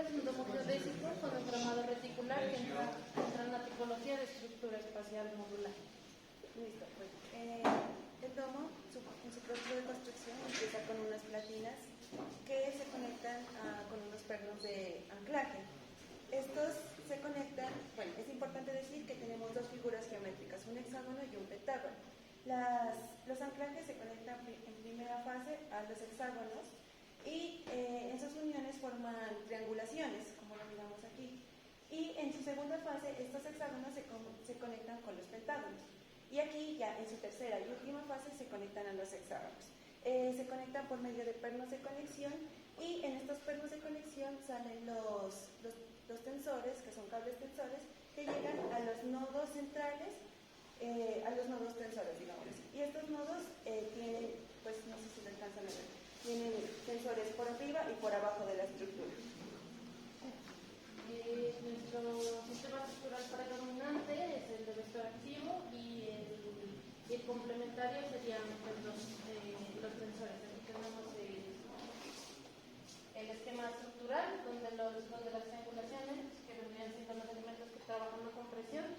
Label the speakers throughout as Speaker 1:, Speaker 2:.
Speaker 1: es un domo geodésico con entramado reticular que entra en la tipología de estructura espacial modular. Listo, pues.
Speaker 2: El domo, en su proceso de construcción, empieza con unas platinas que se conectan con unos pernos de anclaje. Estos se conectan, bueno, es importante decir que tenemos dos figuras geométricas, un hexágono y un pentágono. Los anclajes se conectan en primera fase a los hexágonos y en sus uniones forman triangulaciones, como lo miramos aquí. Y en su segunda fase, estos hexágonos se conectan con los pentágonos. Y aquí ya en su tercera y última fase se conectan a los hexágonos. Se conectan por medio de pernos de conexión y en estos pernos de conexión salen los tensores, que son cables tensores, que llegan a los nodos centrales, a los nodos tensores, digamos. Y estos nodos tienen, pues no sé si lo alcanzan a ver, tienen tensores por arriba y por abajo de la estructura.
Speaker 1: Nuestro sistema estructural predominante es el de vector activo y el complementario serían pues, los tensores. Aquí tenemos el esquema estructural donde las triangulaciones, que vendrían siendo los elementos que trabajan la compresión,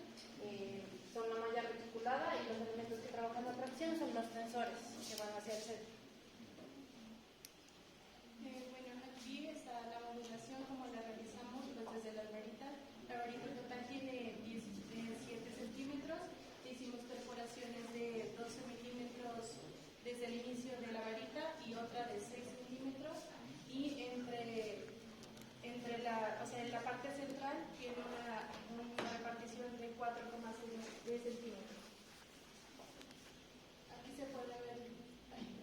Speaker 1: son la malla reticulada y los elementos que trabajan la tracción son los tensores que van hacia el centro.
Speaker 3: Bueno, aquí está la modulación como la realizamos pues, desde la varita. La varita total tiene 17 centímetros. Hicimos perforaciones de 12 milímetros desde el inicio de la varita y otra de 6 centímetros. Y en la parte central tiene una repartición de 4,6 centímetros. Aquí se puede ver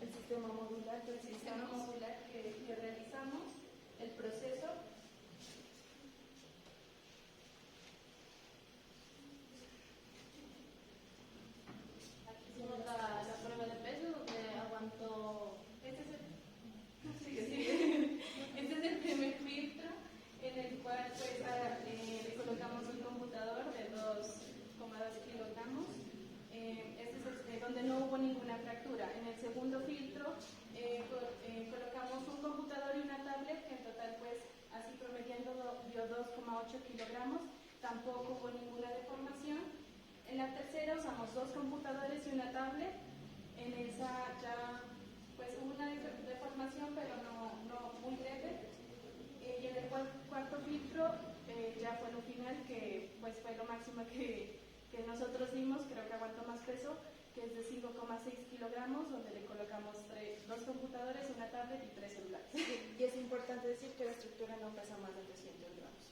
Speaker 1: El sistema modular
Speaker 3: que realizamos, el proceso.
Speaker 1: Aquí hicimos la prueba de peso donde aguantó.
Speaker 3: Este es el primer filtro en el cual pues, le colocamos un computador de 2,2 kilogramos. Este es donde no hubo ninguna fractura. En el segundo filtro colocamos un computador y una tablet que en total pues así promediando dio 2,8 kilogramos, tampoco hubo ninguna deformación. En la tercera usamos 2 computadores y una tablet. En esa ya pues hubo una deformación pero no muy leve. Y en el cuarto filtro ya fue lo final que pues fue lo máximo que nosotros dimos, creo que aguantó más peso, que es de 5,6 kilogramos, donde le colocamos 2 computadores, una tablet y 3 celulares.
Speaker 2: Y es importante decir que la estructura no pesa más de 300 gramos.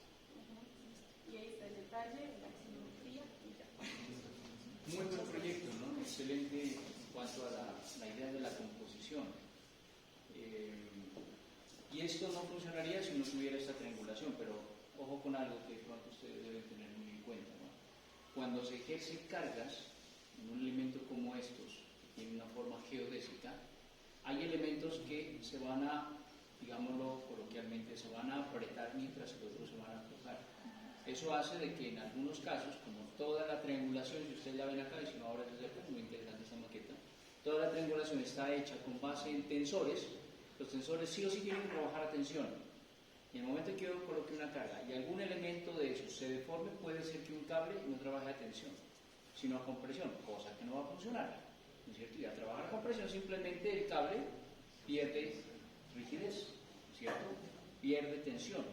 Speaker 3: Y ahí está el detalle, la simetría y ya.
Speaker 4: Muy buen proyecto, ¿no? Excelente en cuanto a la idea de la composición. Y esto no funcionaría si no tuviera esta triangulación, pero ojo con algo que de pronto ustedes deben tener muy en cuenta, ¿no? Cuando se ejercen cargas en un elemento como estos, que tiene una forma geodésica, hay elementos que se van a, digámoslo coloquialmente, se van a apretar mientras que otros se van a aflojar. Eso hace de que en algunos casos, como toda la triangulación, si ustedes la ven acá, y si no ahora se acercan, muy interesante esta maqueta, toda la triangulación está hecha con base en tensores. Los tensores sí o sí tienen que trabajar a tensión. Y en el momento en que yo coloque una carga y algún elemento de eso se deforme, puede ser que un cable no trabaje a tensión, sino a compresión, cosa que no va a funcionar, ¿no es cierto? Y al trabajar a compresión simplemente el cable pierde rigidez, ¿cierto? Pierde tensión,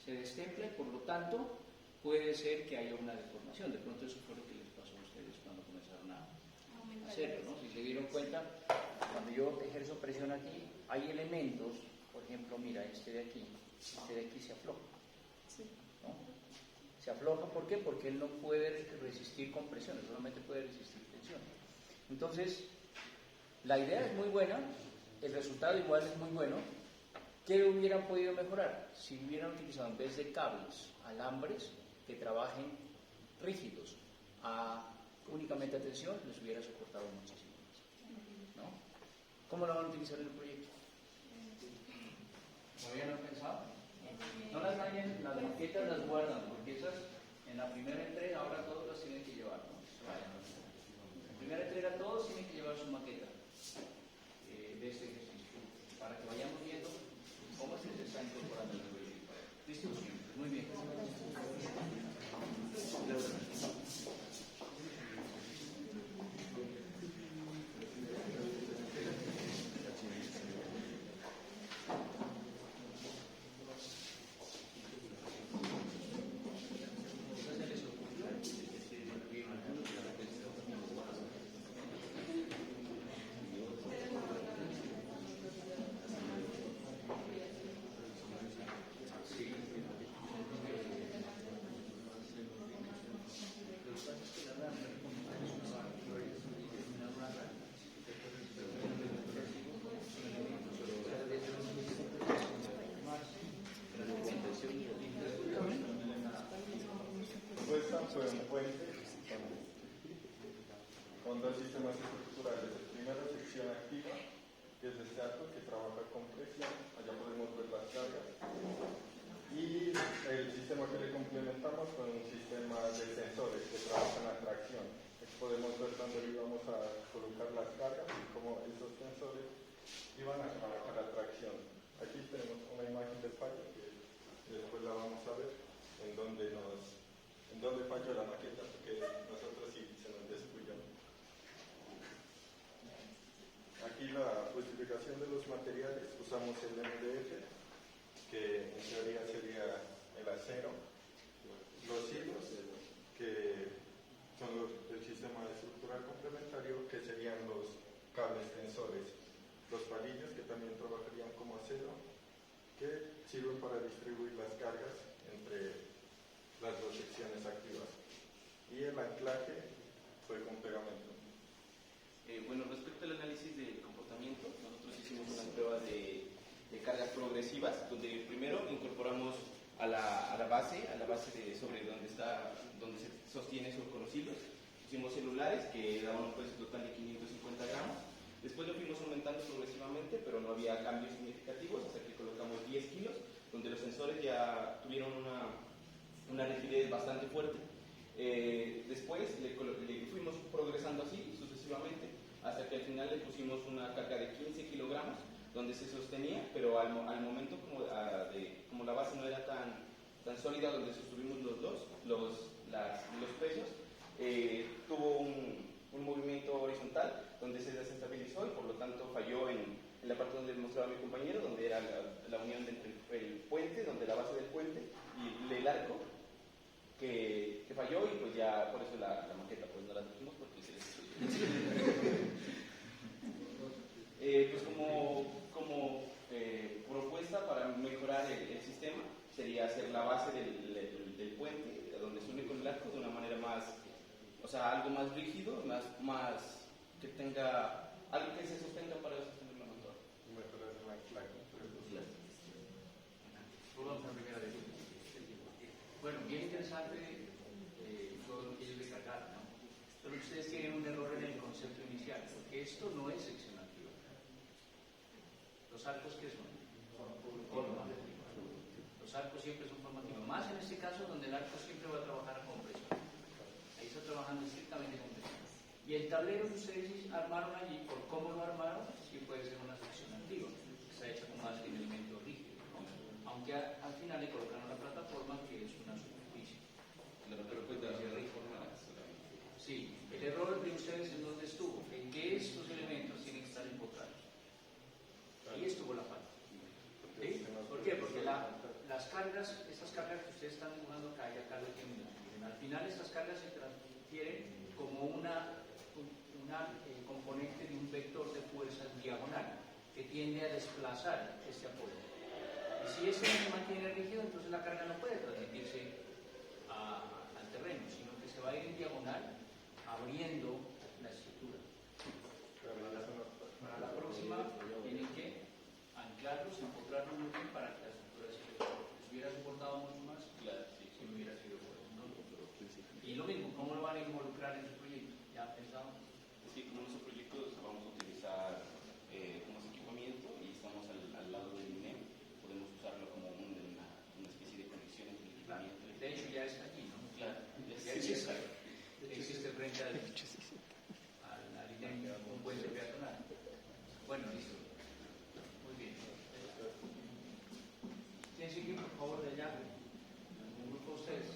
Speaker 4: se destempla y por lo tanto puede ser que haya una deformación. De pronto eso fue lo que les pasó a ustedes cuando comenzaron a hacerlo, ¿no? Si se dieron cuenta, cuando yo ejerzo presión aquí, hay elementos, por ejemplo, mira, este de aquí se afloja, ¿no? Se afloja, ¿por qué? Porque él no puede resistir compresiones, solamente puede resistir tensión. Entonces, la idea es muy buena, el resultado igual es muy bueno. ¿Qué hubieran podido mejorar? Si hubieran utilizado en vez de cables, alambres que trabajen rígidos, únicamente a tensión, les hubiera soportado muchísimo más, ¿no? ¿Cómo lo van a utilizar en el proyecto? ¿Todavía no han pensado? No las dañen, las maquetas las guardan, porque esas en la primera entrega ahora todos las tienen que llevar, ¿no? En la primera entrega todos tienen que llevar su maqueta de este ejercicio, para que vayamos viendo cómo se está incorporando el proyecto. Distribución.
Speaker 5: fue un puente con dos sistemas estructurales. El primero, sección activa, que es este arco que trabaja con presión, allá podemos ver las cargas, y el sistema que le complementamos con un sistema de sensores que trabajan la tracción. Aquí podemos ver dónde íbamos a colocar las cargas y cómo esos sensores iban a trabajar la tracción. Aquí tenemos una imagen del fallo que después la vamos a ver en donde falló la maqueta, porque nosotros sí se nos destruyó. Aquí la justificación de los materiales, usamos el MDF, que en teoría sería el acero, los hilos, que son el sistema estructural complementario, que serían los cables tensores, los palillos, que también trabajarían como acero, que sirven para distribuir las cargas entre las dos secciones activas. Y el anclaje fue con pegamento.
Speaker 6: Bueno, respecto al análisis del comportamiento, nosotros hicimos una prueba de cargas progresivas, donde primero incorporamos a la base sobre donde se sostiene con los hilos. Pusimos celulares que daban un peso total de 550 gramos. Después lo fuimos aumentando progresivamente, pero no había cambios significativos, hasta que colocamos 10 kilos, donde los sensores ya tuvieron una rigidez bastante fuerte. Después le fuimos progresando así sucesivamente, hasta que al final le pusimos una carga de 15 kilogramos, donde se sostenía, pero al momento como la base no era tan sólida, donde sostuvimos los pesos, tuvo un movimiento horizontal, donde se desestabilizó y por lo tanto falló en la parte donde mostraba mi compañero, donde era la unión entre el puente, donde la base del puente y el arco, que falló, y pues ya por eso la maqueta pues no la tuvimos porque se destruyó. Pues como propuesta para mejorar el sistema sería hacer la base del puente, donde se une con el arco, de una manera más, o sea, algo más rígido, más que tenga algo que se sostenga para sostener la motor.
Speaker 5: Mejorar el anclaje.
Speaker 4: Vamos a primera vez. Bueno, bien interesante todo lo que ellos descargaron, ¿no? Pero ustedes tienen un error en el concepto inicial, porque esto no es sección activa. Los arcos, ¿qué son? Formativos. Los arcos siempre son formativos, más en este caso donde el arco siempre va a trabajar a compresión. Ahí está trabajando estrictamente con presión. Y el tablero que ustedes armaron allí, por cómo lo armaron, sí puede ser una sección activa, está hecha con más de un elemento rígido, ¿no? Aunque al final le colocaron la plataforma, que es una superficie.
Speaker 6: Pero pues de reforma.
Speaker 4: Sí, el error de ustedes en dónde estuvo, en que estos elementos tienen que estar empotrados. Ahí estuvo la falta. ¿Sí? ¿Por qué? Porque las cargas, estas cargas que ustedes están dibujando acá y acá lo tienen. Al final estas cargas se transfieren como una componente de un vector de fuerza diagonal que tiende a desplazar este apoyo. Y si este no se mantiene rígido, entonces la carga no puede transmitirse al terreno, sino que se va a ir en diagonal abriendo la estructura. Para la próxima tienen que anclarlos, empotrarlos muy bien para que la estructura se soporte. Si hubiera soportado mucho más, claro, sí, no hubiera sido bueno, ¿no? Y lo mismo, ¿cómo lo van a involucrar en su proyecto? ¿Ya pensaban?
Speaker 6: Sí, como nuestro proyecto vamos a utilizar como equipamiento y estamos al lado del INEM, podemos usarlo como una especie de conexión entre el equipamiento.
Speaker 4: De hecho ya está aquí, ¿no?
Speaker 6: Claro,
Speaker 4: Ya existe frente al INEM un puente peatonal. Bueno, listo. Muy bien. ¿Quién sigue, por favor, de allá? Un grupo de ustedes.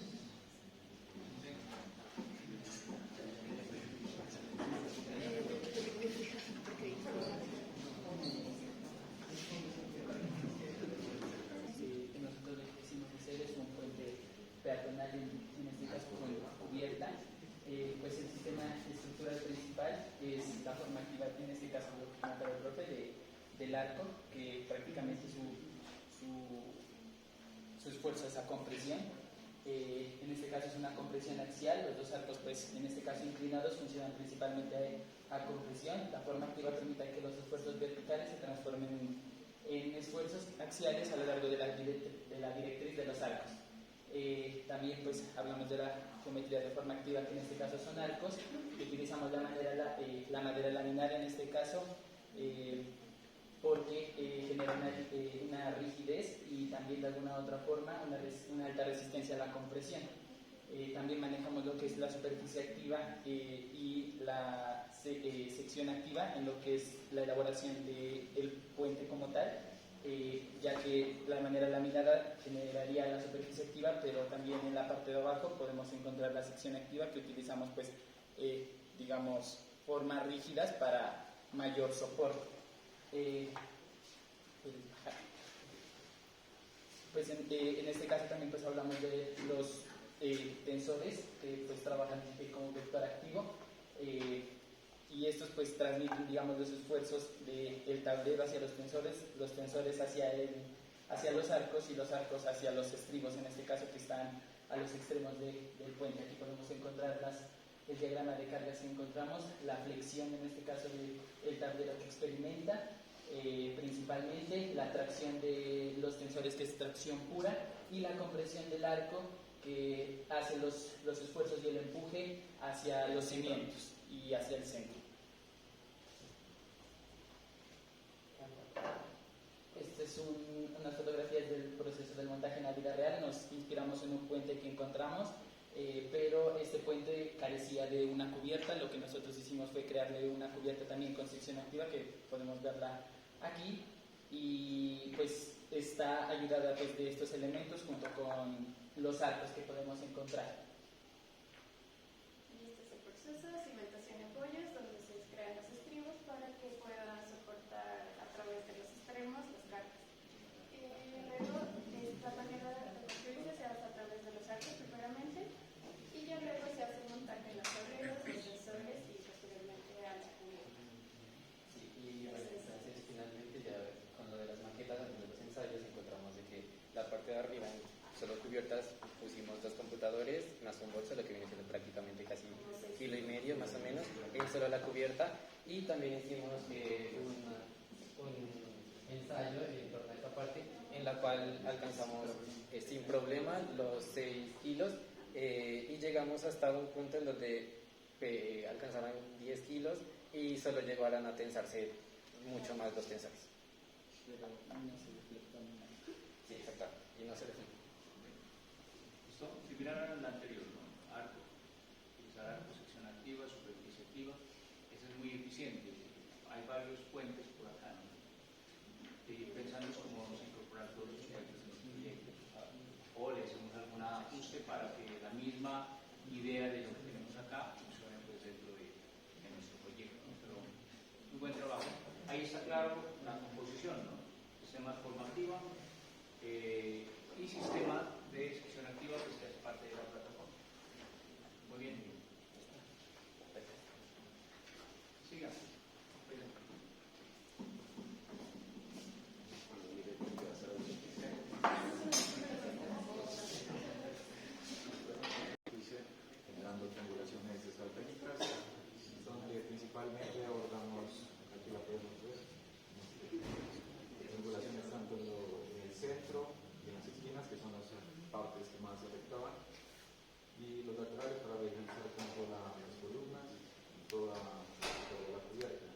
Speaker 7: Que nosotros lo que quisimos hacer es un puente peatonal, en este caso con cubierta. Pues el sistema estructural principal es la forma activa, en este caso lo que comentaba el profe, del arco, que prácticamente su esfuerzo es a compresión. En este caso es una compresión axial, los dos arcos pues en este caso inclinados funcionan principalmente a compresión. La forma activa permite que los esfuerzos verticales se transformen en esfuerzos axiales a lo largo de la directriz de los arcos. También también pues hablamos de la geometría de forma activa, que en este caso son arcos, utilizamos la madera laminar en este caso, porque genera una rigidez y también de alguna otra forma una alta resistencia a la compresión. También manejamos lo que es la superficie activa y la sección activa en lo que es la elaboración del puente como tal, ya que la manera laminada generaría la superficie activa, pero también en la parte de abajo podemos encontrar la sección activa, que utilizamos pues digamos formas rígidas para mayor soporte. Pues en este caso también pues hablamos de los tensores que pues trabajan como vector activo, y estos pues transmiten, digamos, los esfuerzos del tablero hacia los tensores hacia los arcos y los arcos hacia los estribos, en este caso que están a los extremos del puente. Aquí podemos encontrar el diagrama de cargas y encontramos la flexión, en este caso del tablero que experimenta, principalmente la tracción de los tensores, que es tracción pura, y la compresión del arco, que hace los esfuerzos y el empuje hacia los cimientos y hacia el centro. Esta es unas fotografías del proceso del montaje en la vida real. Nos inspiramos en un puente que encontramos, pero este puente carecía de una cubierta. Lo que nosotros hicimos fue crearle una cubierta también con sección activa, que podemos verla aquí, y pues está ayudada pues, de estos elementos junto con los arcos que podemos encontrar.
Speaker 3: Y este es el proceso de cimentación en pollos, donde se crean los estribos para que puedan soportar a través de los extremos las cargas. Luego, esta manera de construirse se hace a través de los arcos primeramente, y ya luego se hace el montaje en los tableros, los sensores y posteriormente a la cubierta.
Speaker 8: Sí, y bueno, entonces finalmente ya con lo de las maquetas, haciendo los ensayos, encontramos de que la parte de arriba, solo cubiertas, pusimos 2 computadores más un bolso, lo que viene siendo prácticamente casi 1,5 kilos más o menos, en solo la cubierta, y también hicimos un ensayo en torno a esta parte, en la cual alcanzamos sin problema los 6 kilos, y llegamos hasta un punto en donde alcanzaron 10 kilos y solo llegaron a tensarse mucho más los tensores.
Speaker 7: Pero no se refleja nada.
Speaker 8: Sí, exacto, y no se refleja.
Speaker 4: ¿Listo? Similar a la anterior, ¿no? Arco. Utilizar arco, sección activa, superficie activa. Eso es muy eficiente. Hay varios puentes por acá, ¿no? Y pensando cómo vamos a incorporar todos los puentes en los proyectos. O le hacemos algún ajuste para que la misma idea de lo que tenemos acá funcione pues, dentro de nuestro proyecto, ¿no? Pero muy buen trabajo. Ahí está claro la composición, ¿no? Sistema de forma activa y sistema de sección activa pues, que es parte de la plataforma. Muy bien. Siga.
Speaker 9: Generando triangulaciones esfalténicas, donde principalmente abordamos, aquí la podemos ver, triangulaciones tanto en el centro y en las esquinas, que son las partes que más se afectaban, y los laterales para visualizar tanto las columnas y toda la cubierta.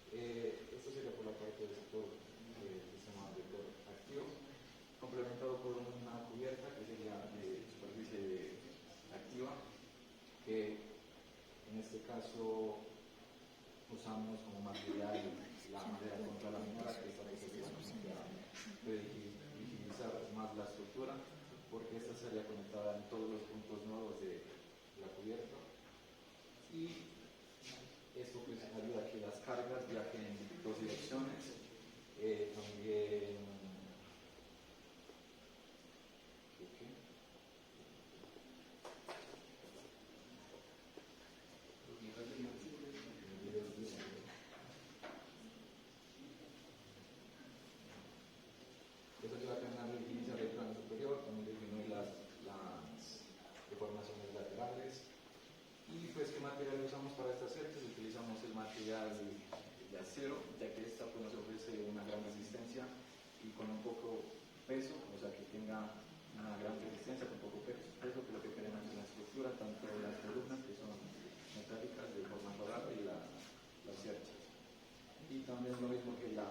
Speaker 9: Esto sería por la parte del sector del sistema vector activo, complementado por una cubierta que sería de superficie activa, que en este caso usamos como material la madera contralaminada, que esta vez sería rigidizar más la estructura, porque esta sería conectada en todos los puntos nuevos de la cubierta, y esto pues ayuda a que las cargas viajen en 2 direcciones. También eso ayuda a tener utilizar el plano superior, también disminuir las deformaciones laterales. Y pues, ¿qué material usamos para estas cercas? Utilizamos el material de acero, ya que esta pues, nos ofrece una gran resistencia no es lo mismo que la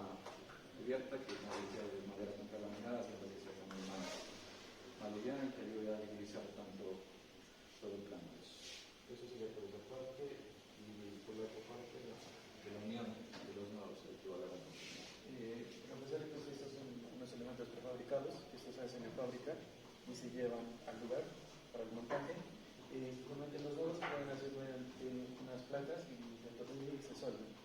Speaker 9: cubierta, que como decía, de madera contralaminada, siempre que sea más liviana y que ayude a agilizar tanto todo el plano. Eso sería por esa parte, y por la otra parte de la unión de los nodos, el que va a la
Speaker 10: Profesor, pues estos son unos elementos prefabricados que estos se hacen en fábrica y se llevan al lugar para el montaje. Normalmente los nodos se pueden hacer mediante unas placas y se tornillo y se soldan.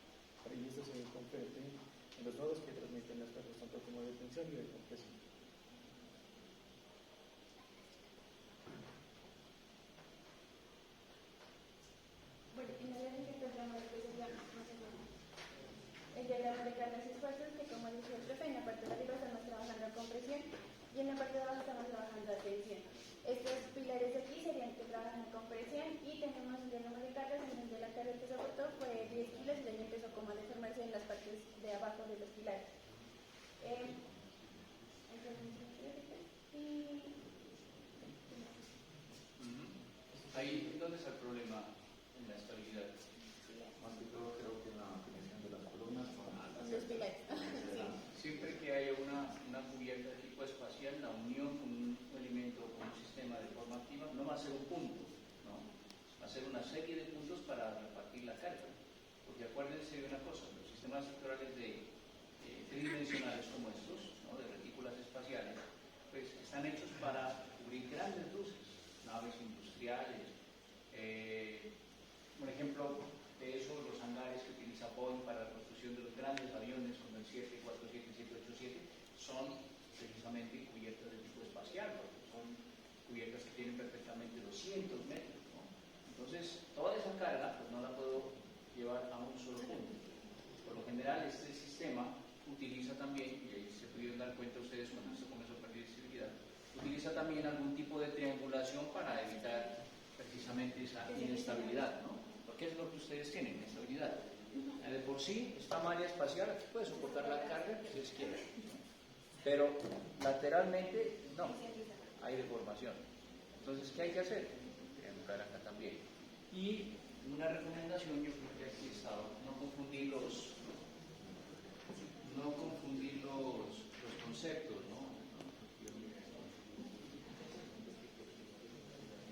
Speaker 10: Y esto se convierte en los nodos que transmiten las fuerzas tanto como de tensión y de compresión.
Speaker 11: Bueno, en la ley que encontramos el diagrama de cargas y esfuerzos, que como decía el profe, en la parte de arriba estamos trabajando a compresión y en la parte de abajo estamos trabajando a tensión. Estos pilares de aquí serían que trabajan a compresión y tenemos un diagrama de cargas en donde la carga que soportó fue 10 kilos y de ahí empezó como a deformarse en las partes de abajo de los pilares.
Speaker 4: Ahí, ¿dónde está el problema en la estabilidad?
Speaker 9: Más que todo creo que en la conexión de las columnas con
Speaker 11: Los pilares.
Speaker 4: Siempre que haya una cubierta de tipo espacial, la unión con un elemento, con un sistema de forma activa, no va a ser un punto, ¿no? Va a ser una serie de puntos para repartir la carga. Porque acuérdense de una cosa, los sistemas estructurales tridimensionales como estos, ¿no? De retículas espaciales, pues están hechos para cubrir grandes luces, naves industriales. Un ejemplo de eso, los hangares que utiliza Boeing para la construcción de los grandes aviones como el 747 y 787 son precisamente cubiertas de tipo espacial, porque son cubiertas que tienen perfectamente 200 metros, ¿no? Entonces, toda esa carga pues, no la puedo llevar a un solo punto. Por lo general, este sistema utiliza también, y ahí se pudieron dar cuenta ustedes cuando se comenzó a perder visibilidad, utiliza también algún tipo de triangulación para evitar precisamente esa inestabilidad, ¿no? Porque es lo que ustedes tienen, inestabilidad. De por sí, esta malla espacial puede soportar la carga que ustedes quieran, ¿no? Pero lateralmente no, hay deformación. Entonces, ¿qué hay que hacer? Triangular acá también. Y una recomendación, yo creo que aquí estaba, no confundir los conceptos, ¿no?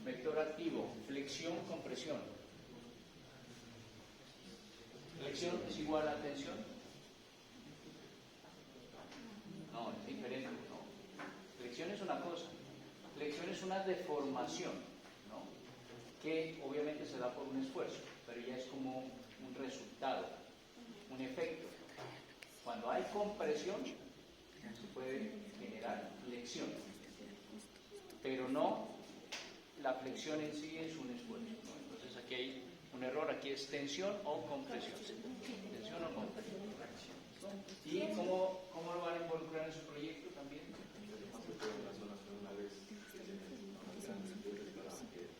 Speaker 4: Vector activo, flexión, compresión. ¿Flexión es igual a tensión? No, es diferente, ¿no? Flexión es una cosa, flexión es una deformación, ¿no? Que obviamente se da por un esfuerzo, pero ya es como un resultado, un efecto. Cuando hay compresión, se puede generar flexión, pero no la flexión en sí es un esfuerzo, ¿no? Entonces aquí hay un error, aquí es tensión o compresión. Tensión o compresión. ¿Y cómo lo van a involucrar en su proyecto también?
Speaker 9: más que todo en las zonas comunales que tienen unas grandes luces para que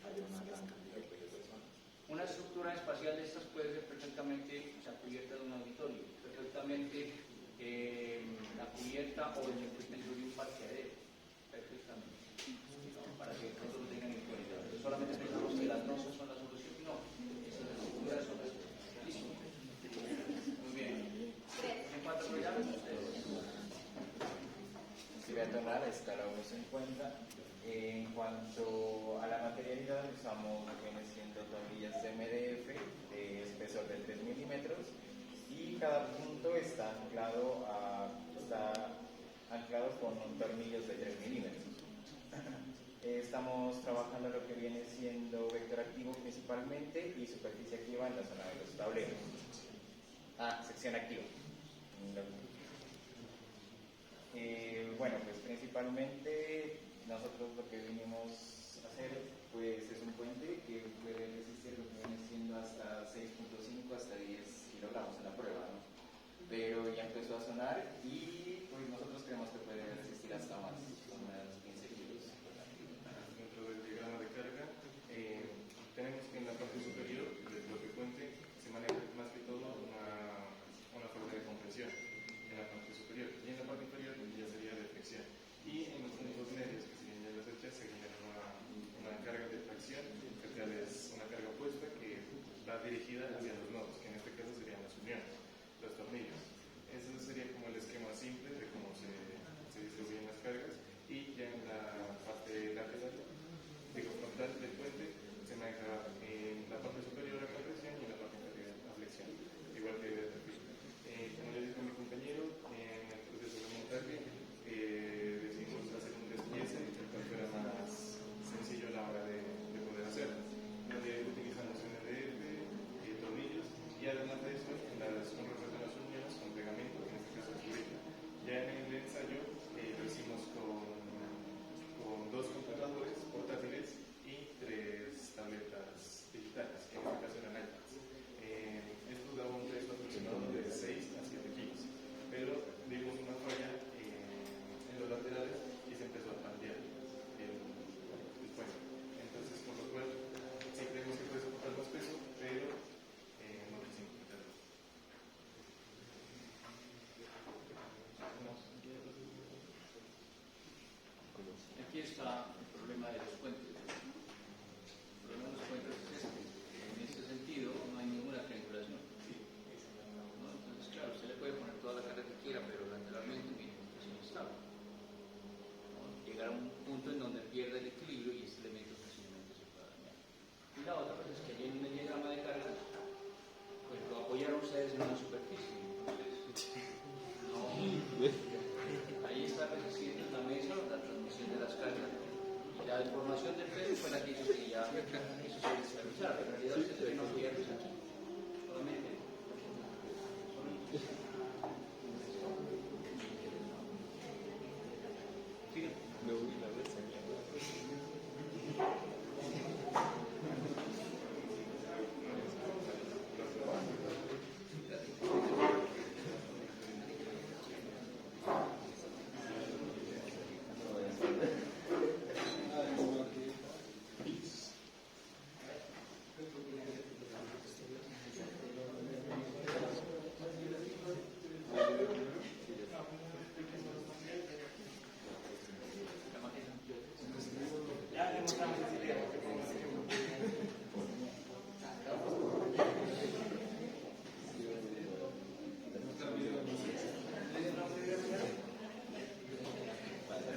Speaker 9: haya una gran cantidad de personas.
Speaker 4: Una estructura espacial de estas puede ser perfectamente, o sea, cubierta de un auditorio, perfectamente la cubierta o el dentro de un parqueadero, perfectamente, ¿no? Para que todos lo tengan en cuenta. Solamente pensamos que las losas son la solución, no, esas estructuras son las solución. Listo. Muy bien. En cuanto a programas, ustedes.
Speaker 12: Si voy a tomar escalamos en cuenta. En cuanto a la materialidad, usamos lo que viene siendo tornillas de MDF de espesor de 3 milímetros y cada punto está anclado con tornillos de 3 milímetros. Estamos trabajando lo que viene siendo vector activo principalmente y superficie activa en la zona de los tableros. Sección activa. Bueno, pues principalmente nosotros lo que vinimos a hacer pues es un puente que puede resistir lo que viene siendo hasta 6.5 hasta 10 kilogramos en la prueba, ¿no? Pero ya empezó a sonar y pues nosotros creemos que puede resistir hasta más, unos 15 kilos.
Speaker 13: Dentro del diagrama de carga tenemos que en la parte superior del bloque puente se maneja más que todo una fuerza de compresión en la parte superior y en la parte inferior ya sería de flexión. Y en los puntos medios, que serían ya las fechas, se genera una carga de tracción, que es una carga opuesta que va dirigida hacia los nodos, que en este caso serían las uniones, los tornillos.
Speaker 4: está el problema de los puentes. El problema de los puentes es este. En ese sentido no hay ninguna triangulación. ¿No? Entonces, claro, usted le puede poner toda la carga que quiera, pero lateralmente es inestable. ¿No? Llegar a un punto en donde pierda el equilibrio y este elemento fácilmente se pueda dañar. Y la otra cosa es que allí en el diagrama de carga, pues lo apoyaron ustedes en una superficie. Entonces, no. Ahí está resistiendo la mesa la transmisión de las cargas. Y la deformación del peso fue la que hizo que ya eso se desestabilizara. En realidad ustedes no pierden aquí. Solamente.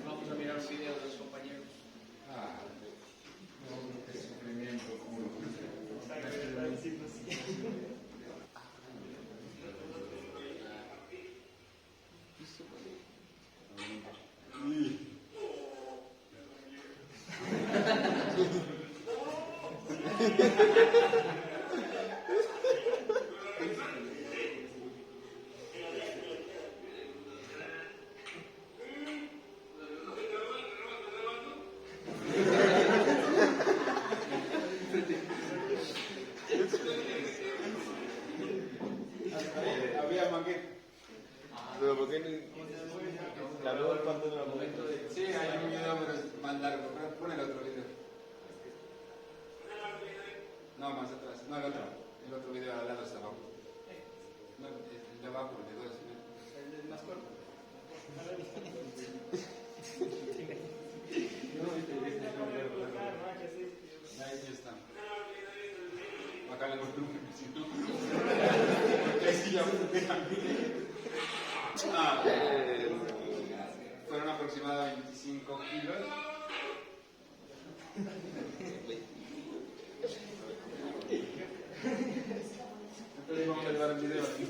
Speaker 4: Vamos a mirar un video de los compañeros.
Speaker 9: Qué sufrimiento puro. Había maqueta. Pero ¿por qué no? La luz cuando en el momento de. Sí, hay un video más largo. Pon el otro video. No, más atrás. No, el otro. El otro video al lado está abajo. No, el de abajo, el de 2. El más corto. Ahí sí está. Acá le volumen, si no. Porque ahí sí ya fueron aproximadamente 25 kilos. Entonces vamos a llevar el video aquí.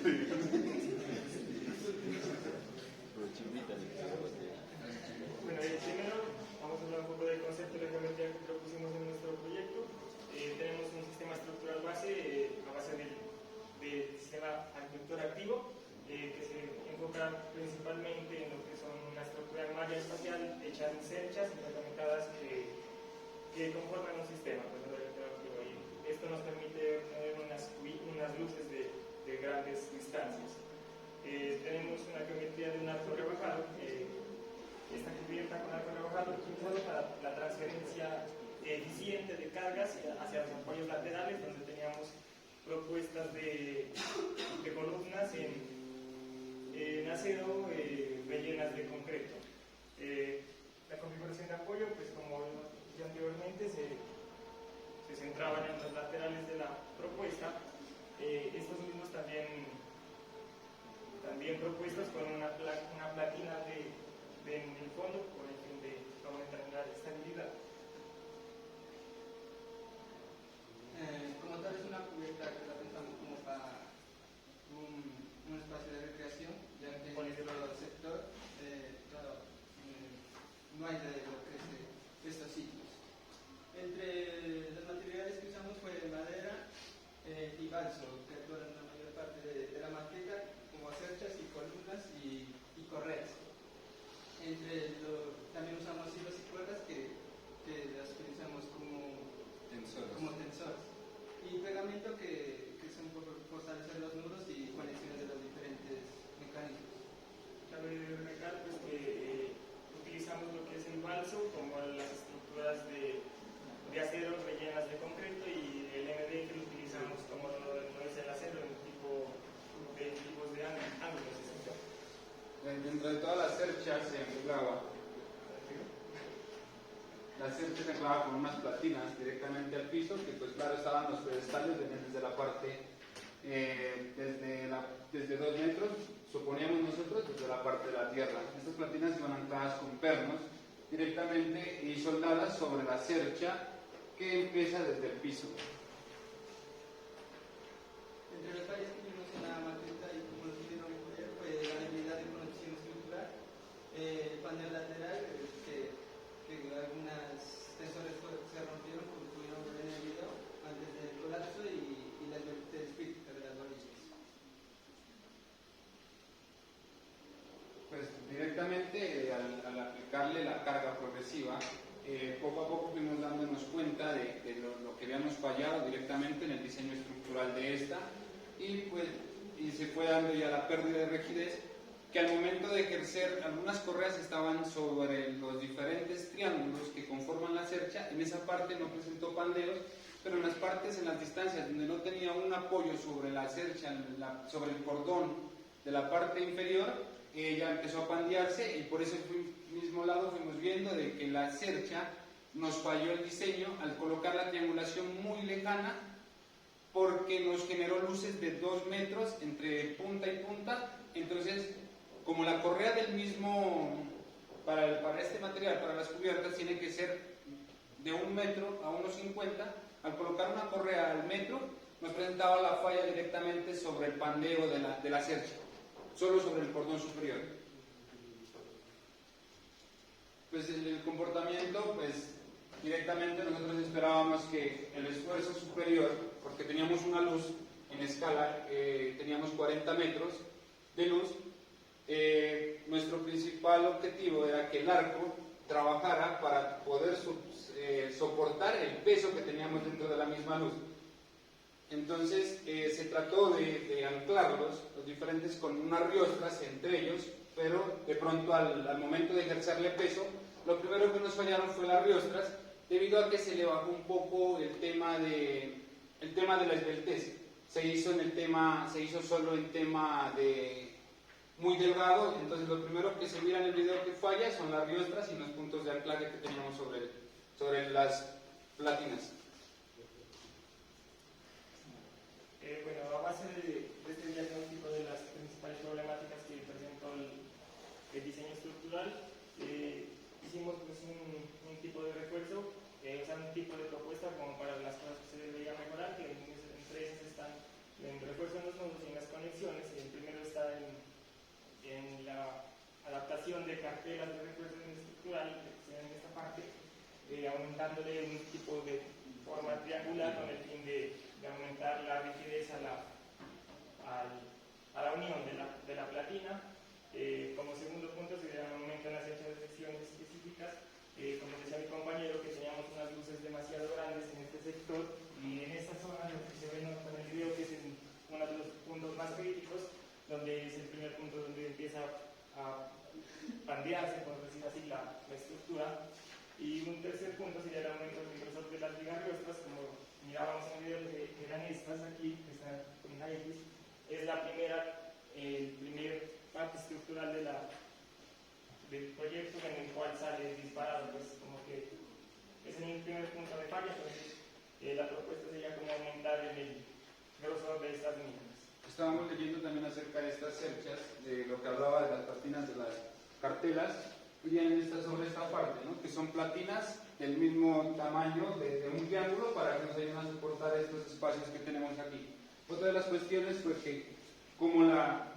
Speaker 14: Bueno, primero vamos a hablar un poco del concepto de la geometría que propusimos en nuestro proyecto. Tenemos un sistema estructural base, a base del sistema arquitectura activo, que se enfoca principalmente en lo que son una estructura en malla espacial hecha en cerchas interconectadas que conforman un sistema. Pues, y esto nos permite obtener unas luces de grandes distancias. Tenemos una geometría de un arco rebajado. Está cubierta con arco rebajado utilizado para la transferencia eficiente de cargas hacia los apoyos laterales, donde teníamos propuestas de columnas en acero rellenas de concreto. La configuración de apoyo, pues como ya anteriormente, se centraban en los laterales de la propuesta. Estos mismos también propuestos con una platina en el fondo con el fin de aumentar la estabilidad.
Speaker 15: Como tal, es una cubierta que la pensamos como para un espacio de recreación, ya que en el sector no hay de lo que es de estos sitios. Entre los materiales que usamos fue madera y balso, que fueron la mayor parte de la maqueta, como cerchas y columnas y correas. También usamos hilos y cuerdas que las utilizamos como tensores. Y pegamento que son por fortalecer los nudos y conexiones de los diferentes mecanismos.
Speaker 14: Cabe remarcar pues, que utilizamos lo que es el balso como las estructuras de acero rellenas de concreto y el MD que lo utilizamos como lo es el acero en tipos de ángulos.
Speaker 9: Dentro de todas las cerchas se empleaba
Speaker 16: la cercha se anclaba con unas platinas directamente al piso, que pues claro estaban los pedestales, venían desde la parte, desde 2 metros, suponíamos nosotros, desde la parte de la tierra. Estas platinas iban ancladas con pernos directamente y soldadas sobre la cercha que empieza desde el piso.
Speaker 15: Entre los fallos que vimos en la maqueta y como lo pudieron ver fue la debilidad de conexiones estructural, el panel lateral, que algunas tensores se rompieron como pudieron ver en el video antes del colapso y las vertientes críticas de las varillas.
Speaker 16: Pues directamente al aplicarle la carga progresiva, poco a poco fuimos dándonos cuenta de lo que habíamos fallado directamente en el diseño estructural de esta y se fue dando ya la pérdida de rigidez, que al momento de ejercer algunas correas estaban sobre los diferentes triángulos que conforman la cercha. En esa parte no presentó pandeos, pero en las partes, en las distancias donde no tenía un apoyo sobre la cercha, sobre el cordón de la parte inferior, ya empezó a pandearse y por ese mismo lado fuimos viendo de que la cercha nos falló el diseño al colocar la triangulación muy lejana, porque nos generó luces de 2 metros entre punta y punta. Entonces, como la correa del mismo, para este material, para las cubiertas, tiene que ser de 1 metro a 1,50, al colocar una correa al metro, nos presentaba la falla directamente sobre el pandeo de la cercha, solo sobre el cordón superior. Pues el comportamiento, pues directamente nosotros esperábamos que el esfuerzo superior, porque teníamos una luz en escala, teníamos 40 metros de luz, nuestro principal objetivo era que el arco trabajara para poder soportar el peso que teníamos dentro de la misma luz. Entonces se trató de anclarlos, los diferentes, con unas riostras entre ellos, pero de pronto al momento de ejercerle peso, lo primero que nos fallaron fue las riostras, debido a que se le bajó un poco el tema de la esbeltez. Se hizo solo en tema de muy delgado, entonces lo primero que se mira en el video que falla son las riostras y los puntos de anclaje que teníamos sobre las platinas.
Speaker 14: Bueno, a base de este diagnóstico de las principales problemáticas que presentó el diseño estructural, hicimos pues, un tipo de refuerzo, un tipo de propuesta como para las cosas que se deberían mejorar, que entre esas están en refuerzo en los nodos y en las conexiones. El primero está en la adaptación de cartelas de refuerzo estructural, en esta parte, aumentándole un tipo de forma triangular con el fin de aumentar la rigidez a la unión de la platina. Como segundo punto se da un aumento en las hechas de secciones específicas. Como decía mi compañero, que teníamos unas luces demasiado grandes en este sector y en esta zona, lo que se ve en el video, que es uno de los puntos más críticos, donde es el primer punto donde empieza a pandearse, por decir así, la estructura. Y un tercer punto sería el aumento del grosor de las vigas riostras, como mirábamos en el video, que eran estas aquí, que están con la X. Es la primer parte estructural del proyecto en el cual sale disparado, pues como que es el primer punto de falla. Entonces la propuesta sería como aumentar el grosor de estas mismas.
Speaker 16: Estábamos leyendo también acerca de estas cerchas, de lo que hablaba de las platinas de las cartelas, y vienen sobre esta parte, ¿no? Que son platinas del mismo tamaño de un triángulo para que nos ayuden a soportar estos espacios que tenemos aquí. Otra de las cuestiones fue que como la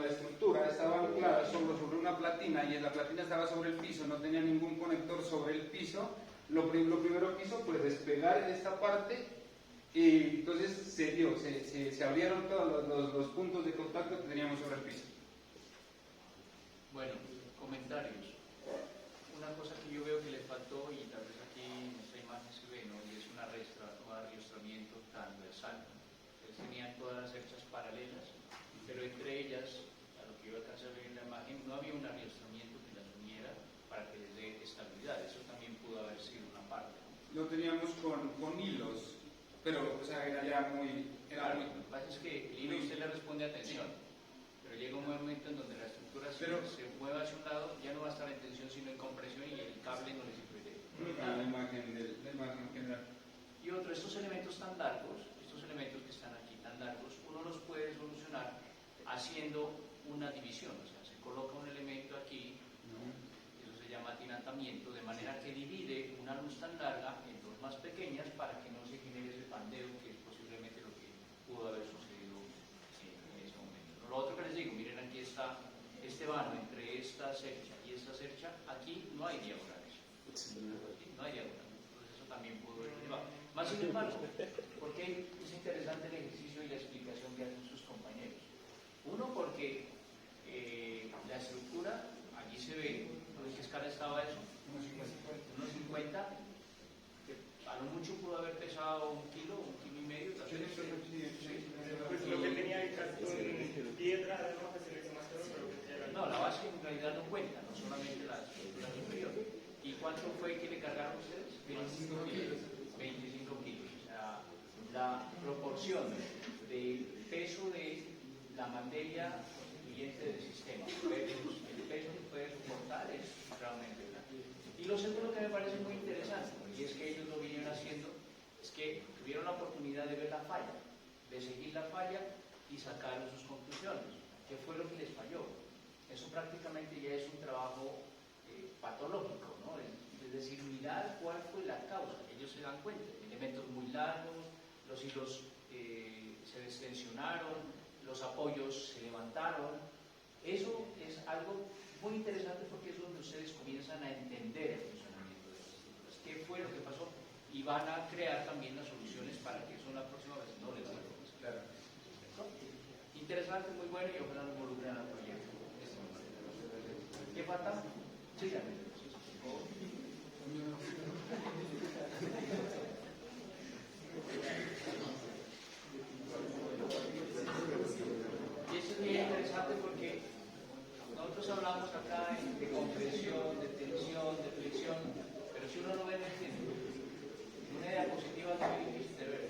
Speaker 16: estructura estaba anclada solo sobre una platina y la platina estaba sobre el piso, no tenía ningún conector sobre el piso, lo primero que hizo fue despegar esta parte y entonces se abrieron todos los puntos de contacto que teníamos sobre el piso.
Speaker 4: Bueno, comentarios. Una cosa que yo veo que le faltó, y tal vez aquí en esta imagen se ve, ¿no? Y es un arrastramiento transversal. Entonces tenían todas las cerchas paralelas, pero entre ellas, a lo que yo alcancé a ver en la imagen, no había un arrastramiento que las uniera para que les dé estabilidad. Eso también pudo haber sido una parte, ¿no?
Speaker 16: Lo teníamos con hilos, pero o sea, era ya muy...
Speaker 4: Lo que pasa es que el hilo usted le responde a tensión, pero llega un momento en donde la estructura se mueve hacia un lado, ya no va a estar en tensión sino en compresión y el cable no le sirve. tan largos, estos elementos que están aquí tan largos, uno los puede solucionar haciendo una división, o sea, se coloca un elemento aquí, eso se llama atirantamiento, de manera que divide una luz tan larga en dos más pequeñas para que no se genere ese pandeo, que es posiblemente lo que pudo haber sucedido en ese momento. Lo otro que les digo, miren, aquí está este vano entre esta cercha y esta cercha, aquí no hay diagonales, no hay diagonales, entonces eso también pudo haber llevado. Más sin embargo, porque es interesante el ejercicio y la explicación que hacen sus compañeros. Uno, porque la estructura, allí se ve, ¿no? ¿En qué escala estaba eso? 1,50, que a lo mucho pudo haber pesado 1 kilo, 1,5 kilos.
Speaker 14: Pues lo que tenía el cartón piedra, además se le hizo más caro, pero que era...
Speaker 4: No, la base en realidad no cuenta, no solamente la estructura superior. ¿Y cuánto fue que le cargaron ustedes? 25 kilos. 25 kilos. O sea, la proporción del peso de la materia constituyente del sistema versus el peso que puede soportar es realmente grande. Y lo segundo que me parece muy interesante, y es que ellos lo vinieron haciendo, es que tuvieron la oportunidad de ver la falla, de seguir la falla y sacaron sus conclusiones. ¿Qué fue lo que les falló? Eso prácticamente ya es un trabajo patológico, ¿no? Es decir, mirar cuál fue la causa. Ellos se dan cuenta, elementos muy largos, los hilos se destensionaron, los apoyos se levantaron. Eso es algo muy interesante porque es donde ustedes comienzan a entender el funcionamiento de las estructuras. ¿Qué fue lo que pasó? Y van a crear también las soluciones para que eso la próxima vez no les vuelva a pasar. Interesante, muy bueno, y ojalá lo involucren al proyecto. ¿Qué falta? Síganme. Y eso es muy interesante porque nosotros hablamos acá de compresión, de tensión, de flexión, pero si uno no ve, no entiende. Una diapositiva es muy difícil de ver.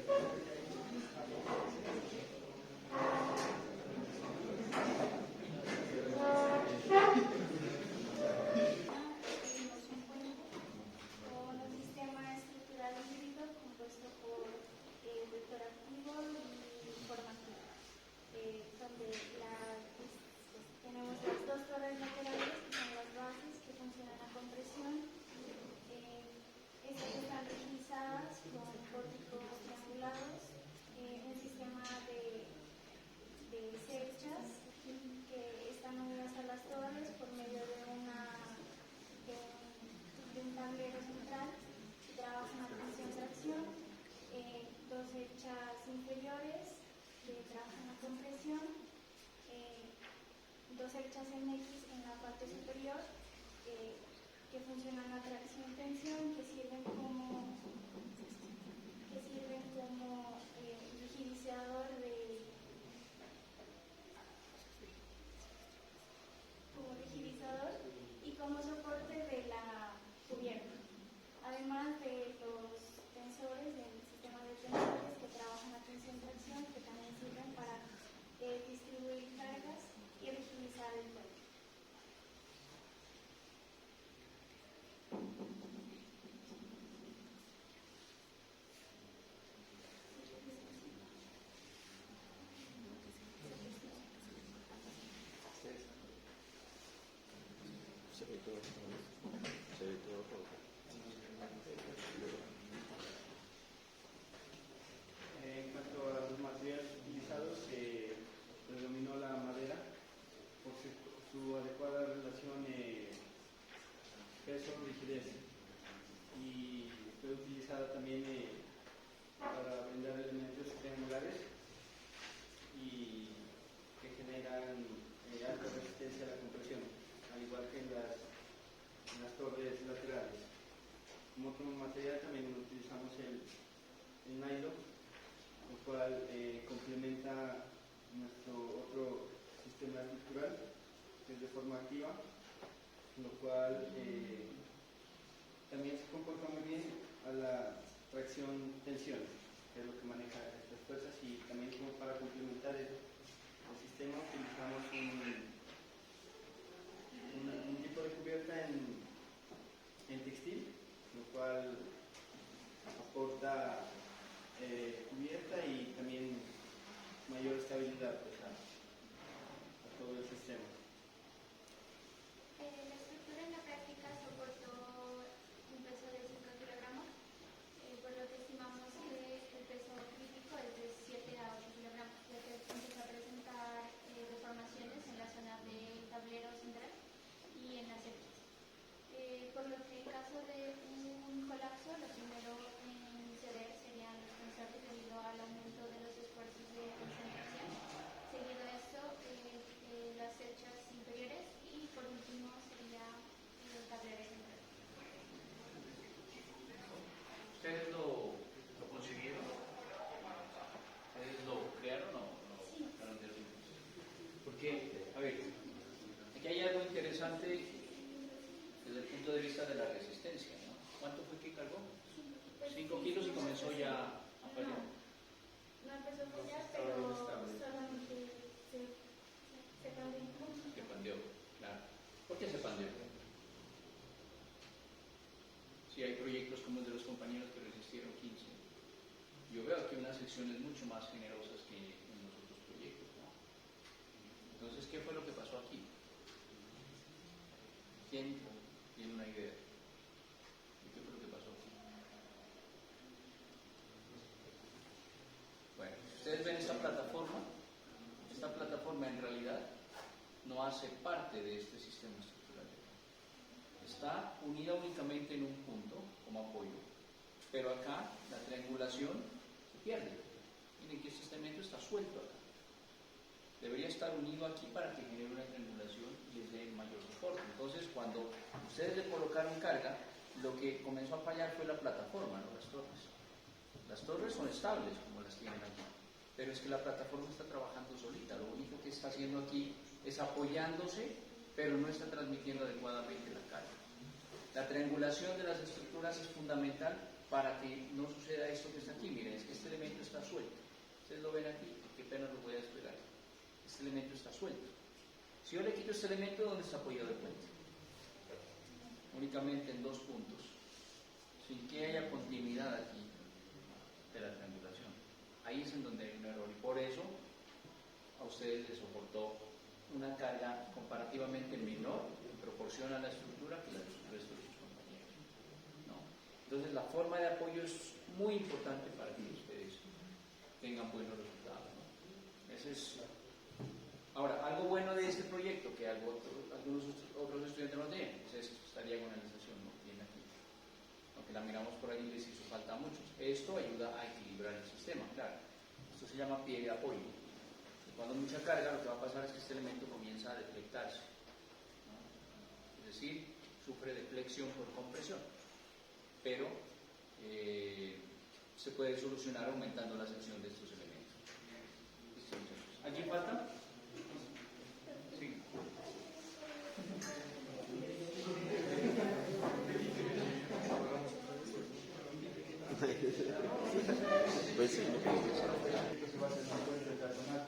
Speaker 11: Dos hechas en X en la parte superior que funcionan a tracción-tensión, que sirven como rigidizador y como soporte de la cubierta, además de los tensores del sistema de tensores que trabajan a tensión-tracción, que también sirven para distribuir cargas y rigidizar el cuerpo.
Speaker 15: En cuanto a los materiales utilizados, predominó la madera por su adecuada relación peso-rigidez, y fue utilizada también para brindar elementos triangulares y que generan alta resistencia a la compresión, al igual que en las torres laterales. Como otro material también utilizamos el nylon, el cual complementa nuestro otro sistema estructural, que es de forma activa, lo cual también se comporta muy bien a la tracción-tensión, que es lo que maneja estas fuerzas, y también como para complementar el sistema utilizamos un tipo de cubierta en textil, lo cual aporta
Speaker 17: mayor estabilidad pues, a todo el sistema.
Speaker 11: La estructura en la práctica soportó un peso de 5 kilogramos, por lo que estimamos que el peso crítico es de 7 a 8 kilogramos, ya que empezó a presentar deformaciones en la zona del tablero central y en las cercas. Por lo que en caso de un colapso, lo primero en ceder serían los tensores debido al aumento de los esfuerzos de concentración. Seguido a esto, las cerchas inferiores y por último sería los tableros centrales.
Speaker 4: ¿Ustedes lo consiguieron? ¿Ustedes lo crearon o lo sacaron de arriba? Porque, a ver, aquí hay algo interesante desde el punto de vista de la resistencia, ¿no? ¿Cuánto fue que cargó? 5 kilos y comenzó ya a fallar.
Speaker 11: No empezó a fallar, pero solamente se pandeó.
Speaker 4: Se pandeó, claro. ¿Por qué se pandeó? Si hay proyectos como el de los compañeros que resistieron 15. Yo veo aquí unas secciones mucho más generosas que en los otros proyectos, ¿no? Entonces, ¿qué fue lo que pasó aquí? ¿Quién tiene una idea de qué fue lo que pasó aquí? Bueno, ustedes ven esta plataforma en realidad no hace parte de este sistema estructural. Está unida únicamente en un punto como apoyo, pero acá la triangulación se pierde. Miren que este cemento está suelto acá. Debería estar unido aquí para que genere una triangulación y les dé mayor soporte. Entonces, cuando ustedes le colocaron carga, lo que comenzó a fallar fue la plataforma, no las torres. Las torres son estables, como las tienen aquí, pero es que la plataforma está trabajando solita. Lo único que está haciendo aquí es apoyándose, pero no está transmitiendo adecuadamente la carga. La triangulación de las estructuras es fundamental para que no suceda esto que está aquí. Miren, es que este elemento está suelto. Ustedes lo ven aquí, qué pena lo voy a despegar. Este elemento está suelto. Si yo le quito este elemento, ¿dónde está apoyado el puente? Únicamente en 2 puntos, sin que haya continuidad aquí de la triangulación. Ahí es en donde hay un error y por eso a ustedes les soportó una carga comparativamente menor en proporción a la estructura que la de sus resto de sus compañeros, ¿no? Entonces la forma de apoyo es muy importante para que ustedes tengan buenos resultados, ¿no? Ese es. Ahora, algo bueno de este proyecto que algunos otros estudiantes no tienen es esto, esta diagonalización, ¿no? Tiene aquí. Aunque la miramos por ahí les hizo falta a muchos. Esto ayuda a equilibrar el sistema, claro. Esto se llama pie de apoyo. Y cuando hay mucha carga, lo que va a pasar es que este elemento comienza a deflectarse, ¿no? Es decir, sufre deflexión por compresión. Pero se puede solucionar aumentando la sección de estos elementos. ¿Aquí falta? Sí.
Speaker 18: Pues sí.
Speaker 17: Se basa en el puente peatonal.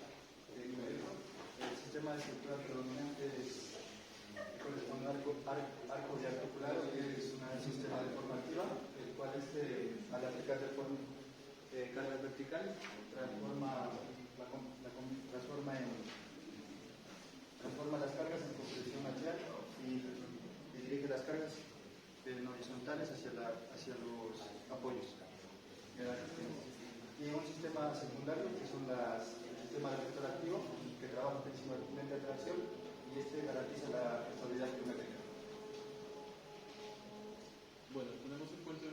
Speaker 17: El sistema de estructura predominante corresponde al arco biarticulado, que es un sistema deformativa, el cual al aplicar cargas verticales transforma las cargas en compresión axial y dirige las cargas horizontales hacia los apoyos. Y un sistema secundario, que son el sistema de vector activo, que trabaja principalmente de tracción y garantiza la estabilidad geométrica.
Speaker 13: Bueno, tenemos el puente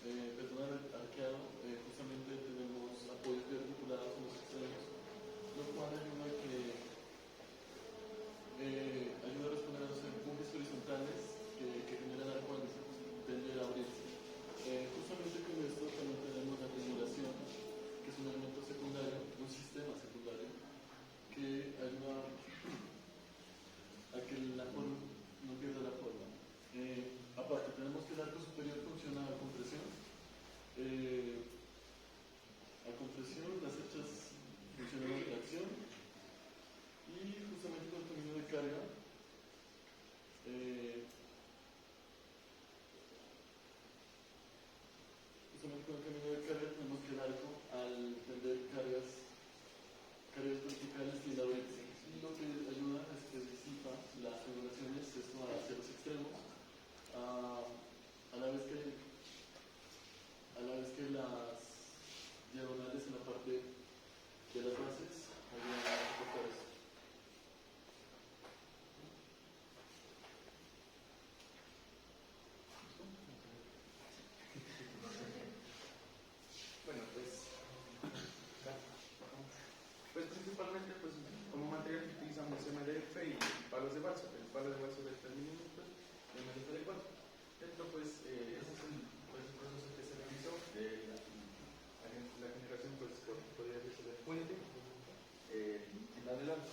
Speaker 13: peatonal arqueado, justamente tenemos apoyos biarticulados en los extremos, lo cual ayuda a responder a los empujes horizontales que generan arco al tender a abrirse. Justamente con esto también tenemos la triangulación, que es un elemento secundario, un sistema secundario, que ayuda a que la forma no pierda la forma. Aparte, tenemos que el arco superior funciona a compresión. Las hechas funcionan a tracción. Y justamente con el camino de carga, tenemos que el arco, al tender cargas
Speaker 19: cargas verticales y la brecha. Y lo que ayuda es que disipa las regulaciones, esto hacia los extremos, a la vez que las diagonales en la parte de las bases ayudan a soportar esto.
Speaker 6: Bueno, pues principalmente pues, como material utilizamos MDF y palos de balsa, pero el palo de balsa de 3 milímetros y el MDF de 4. Dentro pues ese es el proceso que se realizó, la generación pues podría decirse del puente en la adelante.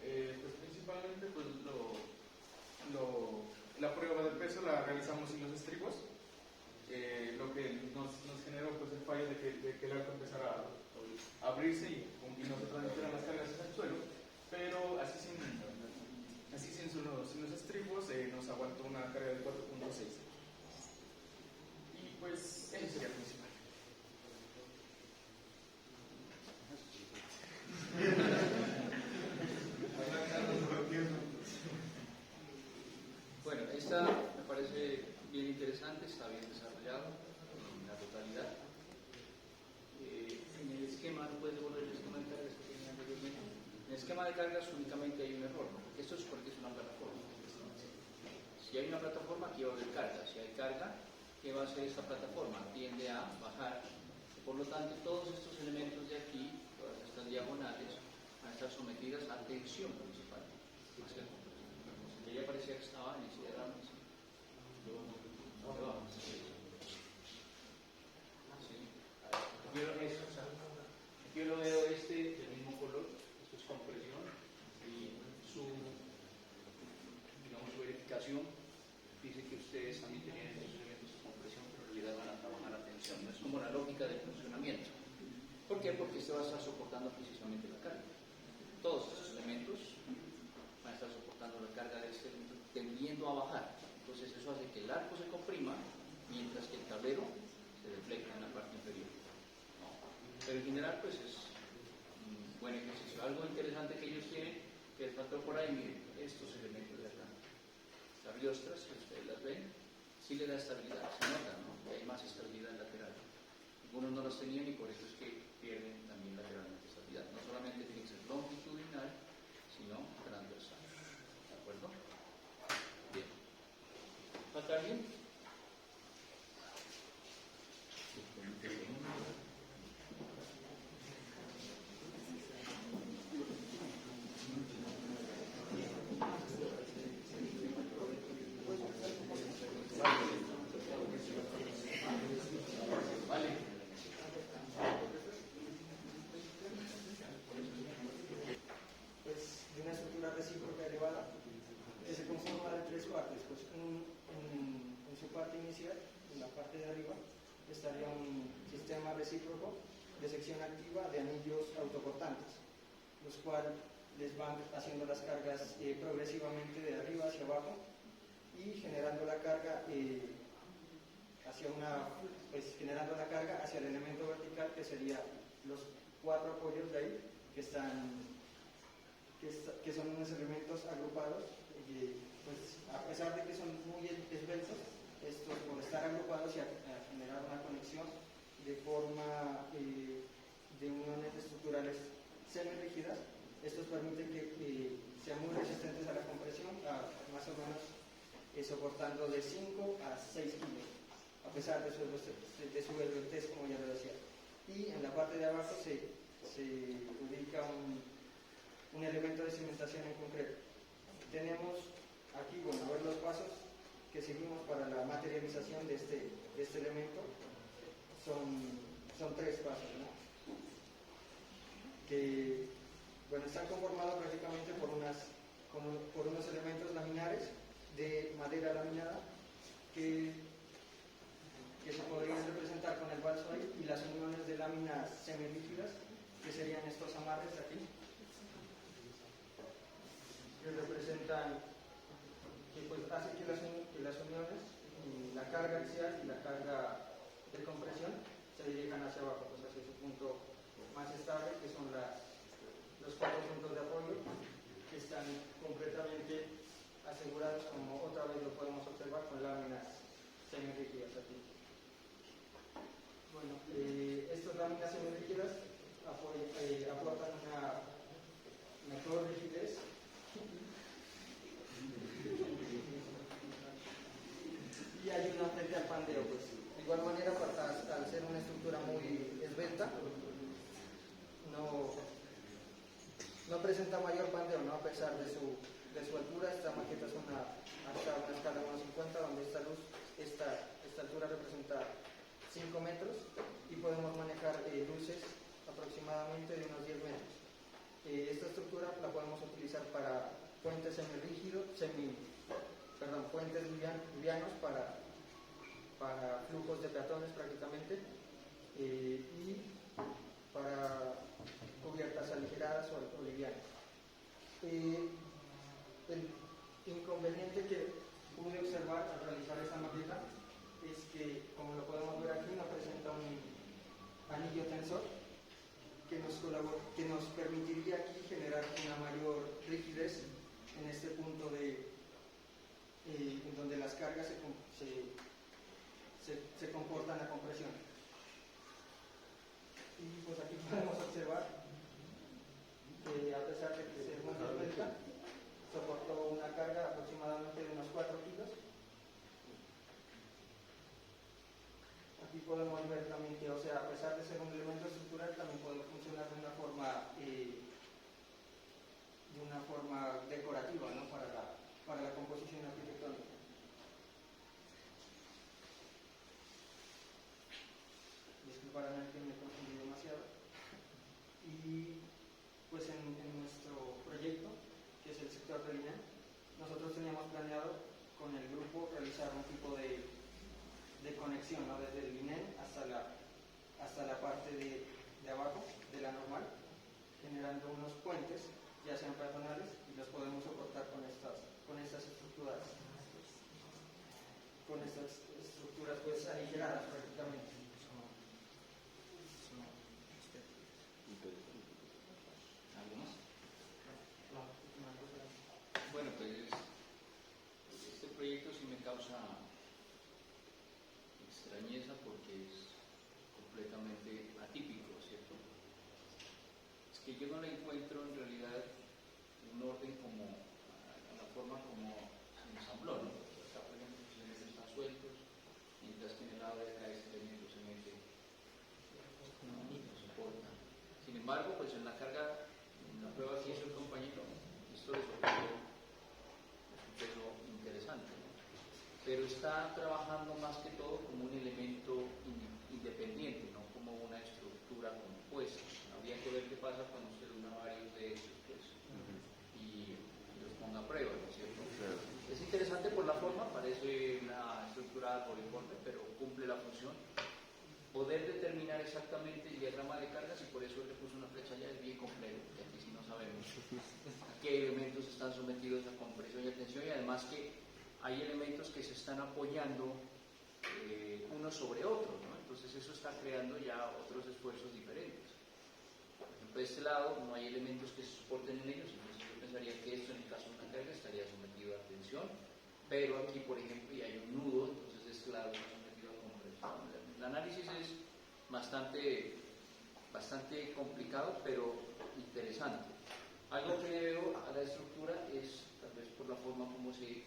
Speaker 6: Pues principalmente pues la prueba del peso la realizamos sin los estribos. Lo que nos generó pues, el fallo de que el arco empezara a abrirse y nos transmitieran las cargas hacia el suelo, pero así sin los estribos nos aguantó una carga de 4.6. Y pues eso sería el principal.
Speaker 4: Bueno, esta me parece bien interesante, está bien desarrollado en la totalidad. En el esquema, ¿no puedes devolver el esquema de cargas que tenía anteriormente? En el esquema de cargas únicamente hay un error, ¿no? Esto es porque es una plataforma. Si hay una plataforma, aquí va a haber carga. Si hay carga, ¿qué va a hacer esta plataforma? Tiende a bajar. Por lo tanto, todos estos elementos de aquí, todas estas diagonales, van a estar sometidas a tensión principal. Ya parecía que estaba en ese derrame. Yo lo veo del mismo color, esto es compresión y su verificación dice que ustedes también tenían estos elementos de compresión, pero en realidad van a trabajar a tensión. No es como la lógica del funcionamiento. ¿Por qué? Porque este va a estar soportando precisamente la carga. Todos estos elementos van a estar soportando la carga de este elemento tendiendo a bajar. Entonces eso hace que el arco se comprima mientras que el tablero se deflecta en la parte inferior. Pero en general pues es un buen ejercicio. Algo interesante que ellos tienen, que les faltó por ahí, miren, estos elementos de acá, las riostras, que ustedes las ven, sí le da estabilidad, se nota, ¿no? Que hay más estabilidad lateral. Algunos no las tenían y por eso es que pierden también lateralmente estabilidad. No solamente tiene que ser longitudinal, sino transversal. ¿De acuerdo? Bien. ¿Falta alguien?
Speaker 15: estaría un sistema recíproco de sección activa de anillos autocortantes, los cuales les van haciendo las cargas progresivamente de arriba hacia abajo y generando la carga generando la carga hacia el elemento vertical, que sería los 4 apoyos de ahí que son unos elementos agrupados. Pues, a pesar de que son muy esbeltos, estos, por estar agrupados y a generar una conexión de forma de uniones estructurales semi-rígidas, estos permiten que sean muy resistentes a la compresión, más o menos soportando de 5 a 6 kilos, a pesar de su esbeltez, como ya lo decía. Y en la parte de abajo se ubica un elemento de cimentación en concreto. Tenemos aquí, a ver los pasos que seguimos para la materialización de este elemento. Son 3 pasos, ¿no? Que están conformados prácticamente por unos elementos laminares de madera laminada que se podrían representar con el balso ahí, y las uniones de láminas semirígidas, que serían estos amarres de aquí, que representan, que hace que las uniones, y la carga axial y la carga de compresión se dirijan hacia abajo, pues hacia su punto más estable, que son los 4 puntos de apoyo, que están completamente asegurados, como otra vez lo podemos observar con láminas semirrígidas aquí. Bueno, estas láminas semirrígidas aportan una mejor rigidez y ayudan frente al pandeo. Pues. De igual manera, al ser una estructura muy esbelta, no presenta mayor pandeo, ¿no? A pesar de su altura. Esta maqueta es hasta una escala de 1.50, donde esta altura representa 5 metros y podemos manejar luces aproximadamente de unos 10 metros. Esta estructura la podemos utilizar para puentes puentes livianos para flujos de peatones prácticamente, y para cubiertas aligeradas o livianas. El inconveniente que pude observar al realizar esta maqueta es que, como lo podemos ver aquí, no presenta un anillo tensor que nos permitiría aquí generar una mayor rigidez en este punto en donde las cargas se comportan a compresión. Y pues aquí podemos observar que, a pesar de que se muestra esbelta, soportó una carga aproximadamente de unos 4 kilos. Aquí podemos ver también que, o sea, a pesar de ser un elemento estructural, también puede funcionar de una forma decorativa, ¿no? para la composición arquitectónica. Disculparán que me confundí demasiado. Y pues en nuestro proyecto, que es el sector del INEM, nosotros teníamos planeado con el grupo realizar un tipo de conexión, ¿no? Desde el INEM hasta la parte de abajo de la normal, generando unos puentes, ya sean peatonales, y los podemos soportar con estas estructuras pues aligeradas prácticamente.
Speaker 4: ¿Algo más? Bueno, pues este proyecto sí me causa extrañeza porque es completamente atípico, ¿cierto? Es que yo no le encuentro en realidad un orden como, la forma como se ensambló, ¿no? Acá, por ejemplo, los elementos están sueltos, mientras que en el lado de acá este elemento se mete, no soporta. Sin embargo, pues en la carga, en la prueba que hizo el compañero, esto le soportó un peso interesante, ¿no? Pero está trabajando más que todo como un elemento independiente, no como una estructura compuesta. Habría que ver qué pasa cuando usted una varios de estos, pues, y los ponga a prueba, ¿no es cierto? Claro. Es interesante por la forma, parece una estructura poliforme, pero cumple la función. Poder determinar exactamente el diagrama de cargas, y por eso le puso una flecha allá, es bien complejo, que aquí sí no sabemos a qué elementos están sometidos a compresión y a tensión, y además que hay elementos que se están apoyando unos sobre otros, ¿no? Entonces eso está creando ya otros esfuerzos diferentes. Por ejemplo, de este lado no hay elementos que se soporten en ellos, entonces yo pensaría que esto en el caso de una carga estaría sometido a tensión, pero aquí, por ejemplo, ya hay un nudo, entonces de este lado está sometido a compresión. El análisis es bastante complicado, pero interesante. Algo que le veo a la estructura es, tal vez por la forma como se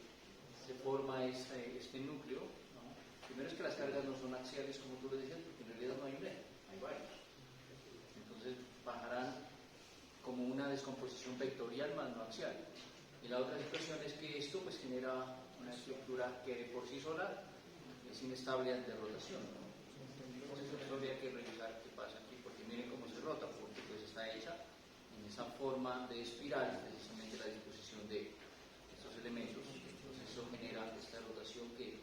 Speaker 4: forma este núcleo, ¿no? Primero es que las cargas no son axiales, como tú lo decías, porque en realidad no hay un eje, hay varios. Entonces bajarán como una descomposición vectorial más no axial. Y la otra situación es que esto pues genera una estructura que de por sí sola es inestable ante rotación, ¿no? Entonces eso habría que revisar qué pasa aquí, porque miren cómo se rota, porque pues está hecha en esa forma de espiral, precisamente la disposición de estos elementos. Entonces eso genera esta rotación que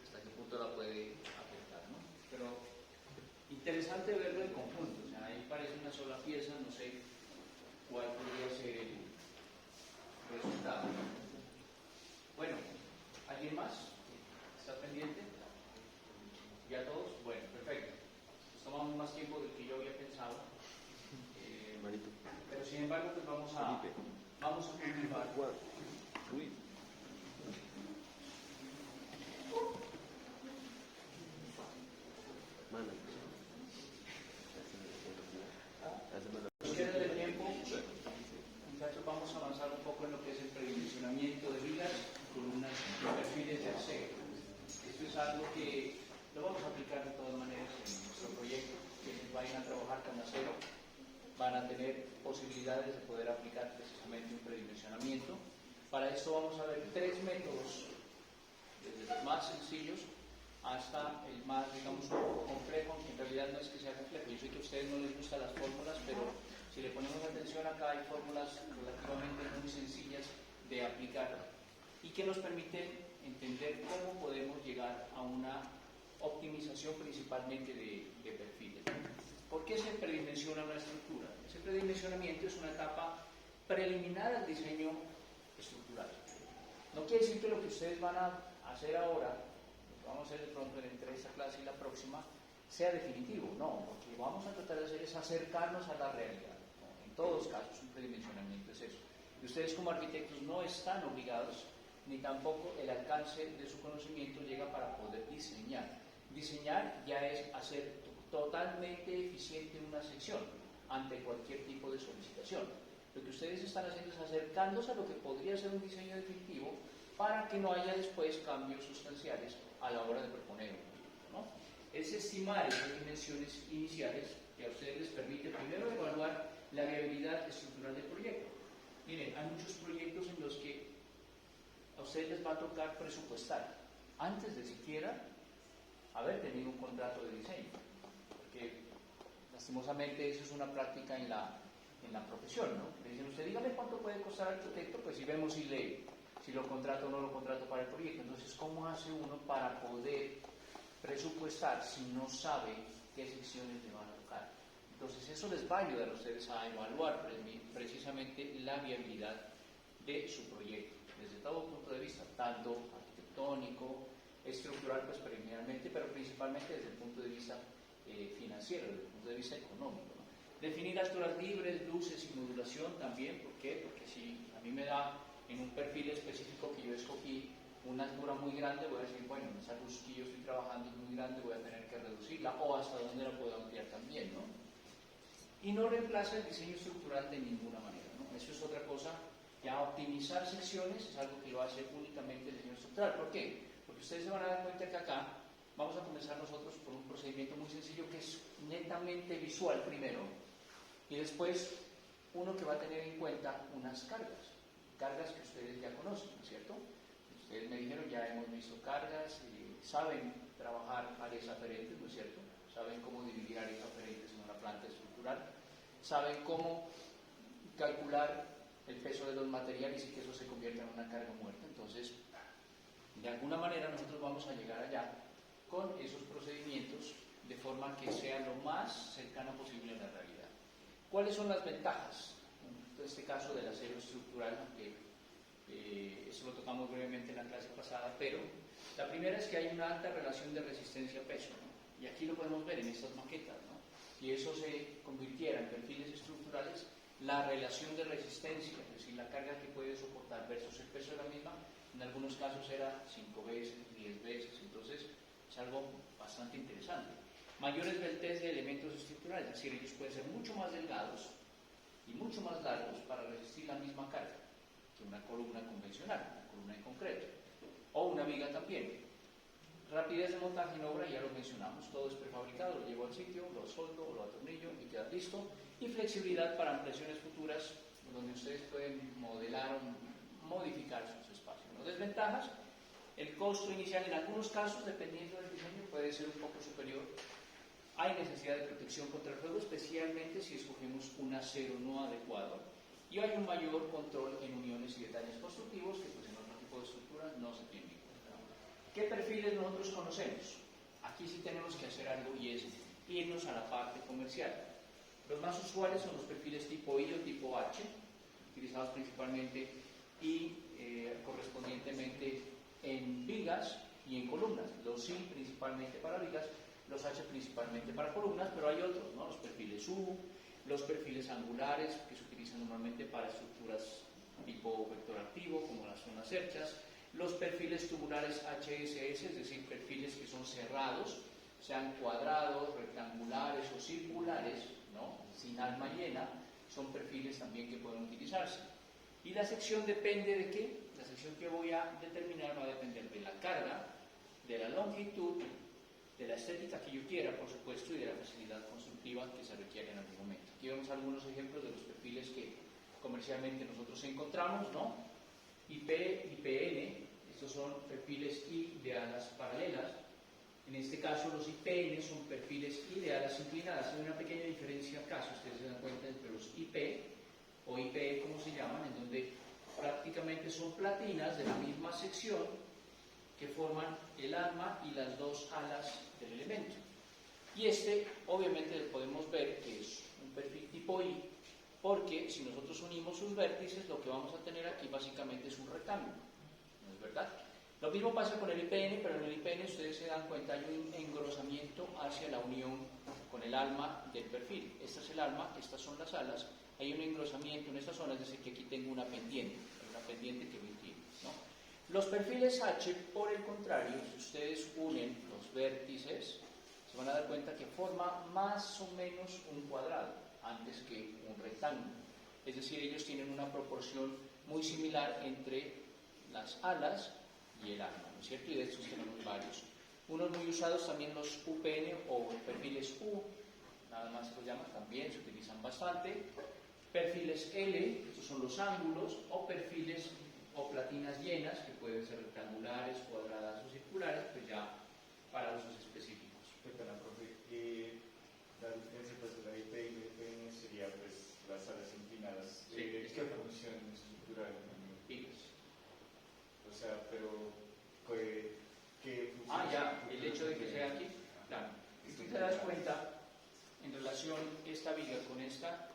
Speaker 4: hasta qué punto la puede afectar, ¿no? Pero interesante verlo en conjunto, o sea, ahí parece una sola pieza, no sé cuál podría ser el resultado. Bueno, ¿alguien más? ¿Está pendiente? ¿Ya todos? Bueno, perfecto. Nos tomamos más tiempo del que yo había pensado. algo que lo vamos a aplicar de todas maneras en nuestro proyecto. Quienes vayan a trabajar con acero van a tener posibilidades de poder aplicar precisamente un predimensionamiento. Para esto vamos a ver 3 métodos, desde los más sencillos hasta el más, digamos, un poco complejo, que en realidad no es que sea complejo. Yo sé que a ustedes no les gustan las fórmulas, pero si le ponemos atención acá hay fórmulas relativamente muy sencillas de aplicar y que nos permiten entender cómo podemos llegar a una optimización principalmente de perfiles. ¿Por qué se predimensiona una estructura? Ese predimensionamiento es una etapa preliminar al diseño estructural. No quiere decir que lo que ustedes van a hacer ahora, lo que vamos a hacer de pronto entre esta clase y la próxima, sea definitivo. No, lo que vamos a tratar de hacer es acercarnos a la realidad, ¿no? En todos casos, un predimensionamiento es eso. Y ustedes como arquitectos no están obligados, ni tampoco el alcance de su conocimiento llega para poder diseñar. Diseñar ya es hacer totalmente eficiente una sección ante cualquier tipo de solicitación. Lo que ustedes están haciendo es acercándose a lo que podría ser un diseño definitivo para que no haya después cambios sustanciales a la hora de proponer un proyecto, ¿no? Es estimar esas dimensiones iniciales que a ustedes les permite primero evaluar la viabilidad estructural del proyecto. Miren, hay muchos proyectos en los que a ustedes les va a tocar presupuestar antes de siquiera haber tenido un contrato de diseño, porque lastimosamente eso es una práctica en la profesión, ¿no? Le dicen, usted dígame cuánto puede costar arquitecto, pues si vemos si lo contrato o no lo contrato para el proyecto. Entonces, ¿cómo hace uno para poder presupuestar si no sabe qué secciones le van a tocar? Entonces, eso les va a ayudar a ustedes a evaluar precisamente la viabilidad de su proyecto, desde todo punto de vista, tanto arquitectónico, estructural, pues preliminarmente, pero principalmente desde el punto de vista financiero, desde el punto de vista económico, ¿no? Definir alturas libres, luces y modulación también. ¿Por qué? Porque si a mí me da en un perfil específico que yo escogí una altura muy grande, voy a decir, bueno, esa luz que yo estoy trabajando es muy grande, voy a tener que reducirla, o hasta dónde la puedo ampliar también, ¿no? Y no reemplaza el diseño estructural de ninguna manera, ¿no? Eso es otra cosa. Ya optimizar secciones es algo que lo hace únicamente el diseño estructural. ¿Por qué? Porque ustedes se van a dar cuenta que acá vamos a comenzar nosotros por un procedimiento muy sencillo que es netamente visual primero, y después uno que va a tener en cuenta unas cargas que ustedes ya conocen, ¿no es cierto? Ustedes me dijeron, ya hemos visto cargas, saben trabajar áreas aferentes, ¿no es cierto? Saben cómo dividir áreas aferentes en una planta estructural, saben cómo calcular el peso de los materiales y que eso se convierta en una carga muerta. Entonces, de alguna manera nosotros vamos a llegar allá con esos procedimientos de forma que sea lo más cercano posible a la realidad. ¿Cuáles son las ventajas? En este caso del acero estructural, que eso lo tocamos brevemente en la clase pasada, pero la primera es que hay una alta relación de resistencia-peso, ¿no? Y aquí lo podemos ver en estas maquetas, ¿no? Si eso se convirtiera en perfiles estructurales, la relación de resistencia, es decir, la carga que puede soportar versus el peso de la misma, en algunos casos era 5 veces, 10 veces, entonces es algo bastante interesante. Mayor esbeltez de elementos estructurales, es decir, ellos pueden ser mucho más delgados y mucho más largos para resistir la misma carga que una columna convencional, una columna en concreto, o una viga también. Rapidez de montaje en obra, ya lo mencionamos, todo es prefabricado, lo llevo al sitio, lo soldo, lo atornillo y queda listo. Y flexibilidad para ampliaciones futuras, donde ustedes pueden modelar o modificar sus espacios, ¿no? Desventajas: el costo inicial en algunos casos, dependiendo del diseño, puede ser un poco superior. Hay necesidad de protección contra el fuego, especialmente si escogemos un acero no adecuado. Y hay un mayor control en uniones y detalles constructivos que pues en otro tipo de estructuras no se tienen en cuenta. ¿Qué perfiles nosotros conocemos? Aquí sí tenemos que hacer algo, y es irnos a la parte comercial. Los más usuales son los perfiles tipo I o tipo H, utilizados principalmente y correspondientemente en vigas y en columnas. Los I principalmente para vigas, los H principalmente para columnas, pero hay otros, ¿no? Los perfiles U, los perfiles angulares, que se utilizan normalmente para estructuras tipo vector activo, como las zonas cerchas, los perfiles tubulares HSS, es decir, perfiles que son cerrados, sean cuadrados, rectangulares o circulares, ¿no? Sin alma llena, son perfiles también que pueden utilizarse. Y la sección depende de qué. La sección que voy a determinar va a depender de la carga, de la longitud, de la estética que yo quiera, por supuesto, y de la facilidad constructiva que se requiere en algún momento. Aquí vemos algunos ejemplos de los perfiles que comercialmente nosotros encontramos, ¿no? IP, IPN, estos son perfiles I de alas paralelas. En este caso los IPN son perfiles I de alas inclinadas. Hay una pequeña diferencia acá, si ustedes se dan cuenta, entre los IP o IPE, como se llaman, en donde prácticamente son platinas de la misma sección que forman el alma y las dos alas del elemento. Y este, obviamente, podemos ver que es un perfil tipo I, porque si nosotros unimos sus vértices, lo que vamos a tener aquí básicamente es un rectángulo, ¿no es verdad? Lo mismo pasa con el IPN, pero en el IPN ustedes se dan cuenta, hay un engrosamiento hacia la unión con el alma del perfil. Esta es el alma, estas son las alas, hay un engrosamiento en esta zona, es decir, que aquí tengo una pendiente que lo inclina, ¿no? Los perfiles H, por el contrario, si ustedes unen los vértices, se van a dar cuenta que forma más o menos un cuadrado antes que un rectángulo. Es decir, ellos tienen una proporción muy similar entre las alas y el alma, ¿no es cierto? Y de estos tenemos varios. Unos muy usados también los UPN o perfiles U, nada más se los llaman, también se utilizan bastante. Perfiles L, estos son los ángulos, o perfiles o platinas llenas, que pueden ser rectangulares, cuadradas o circulares, pues ya para usos específicos.
Speaker 12: Perdona, profe, la diferencia pues, de la IP y la IPN sería pues las alas inclinadas.
Speaker 4: Sí,
Speaker 12: ¿Qué función estructural? O sea, pero ¿qué función?
Speaker 4: Ya, el hecho de que sea aquí, claro. Si tú te das cuenta, en relación esta viga con esta,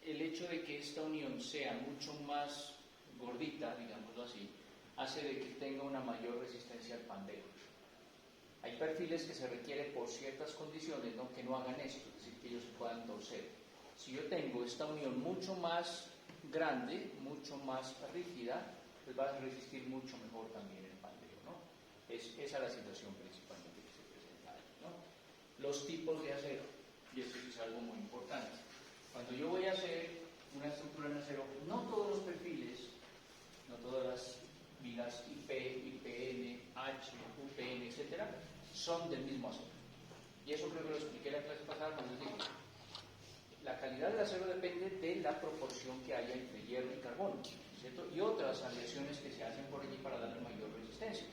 Speaker 4: el hecho de que esta unión sea mucho más gordita, digámoslo así, hace de que tenga una mayor resistencia al pandeo. Hay perfiles que se requieren por ciertas condiciones, ¿no?, que no hagan esto, es decir, que ellos se puedan torcer. Si yo tengo esta unión mucho más grande, mucho más rígida, pues va a resistir mucho mejor también el pandeo, ¿no? Esa es la situación principalmente que se presenta ahí, ¿no? Los tipos de acero, y esto es algo muy importante. Cuando yo voy a hacer una estructura en acero, no todos los perfiles, no todas las vigas IP, IPN, H, UPN, etcétera, son del mismo acero. Y eso creo que lo expliqué en la clase pasada cuando les dije, la calidad del acero depende de la proporción que haya entre hierro y carbono, ¿cierto? Y otras aleaciones que se hacen por allí para darle mayor resistencia.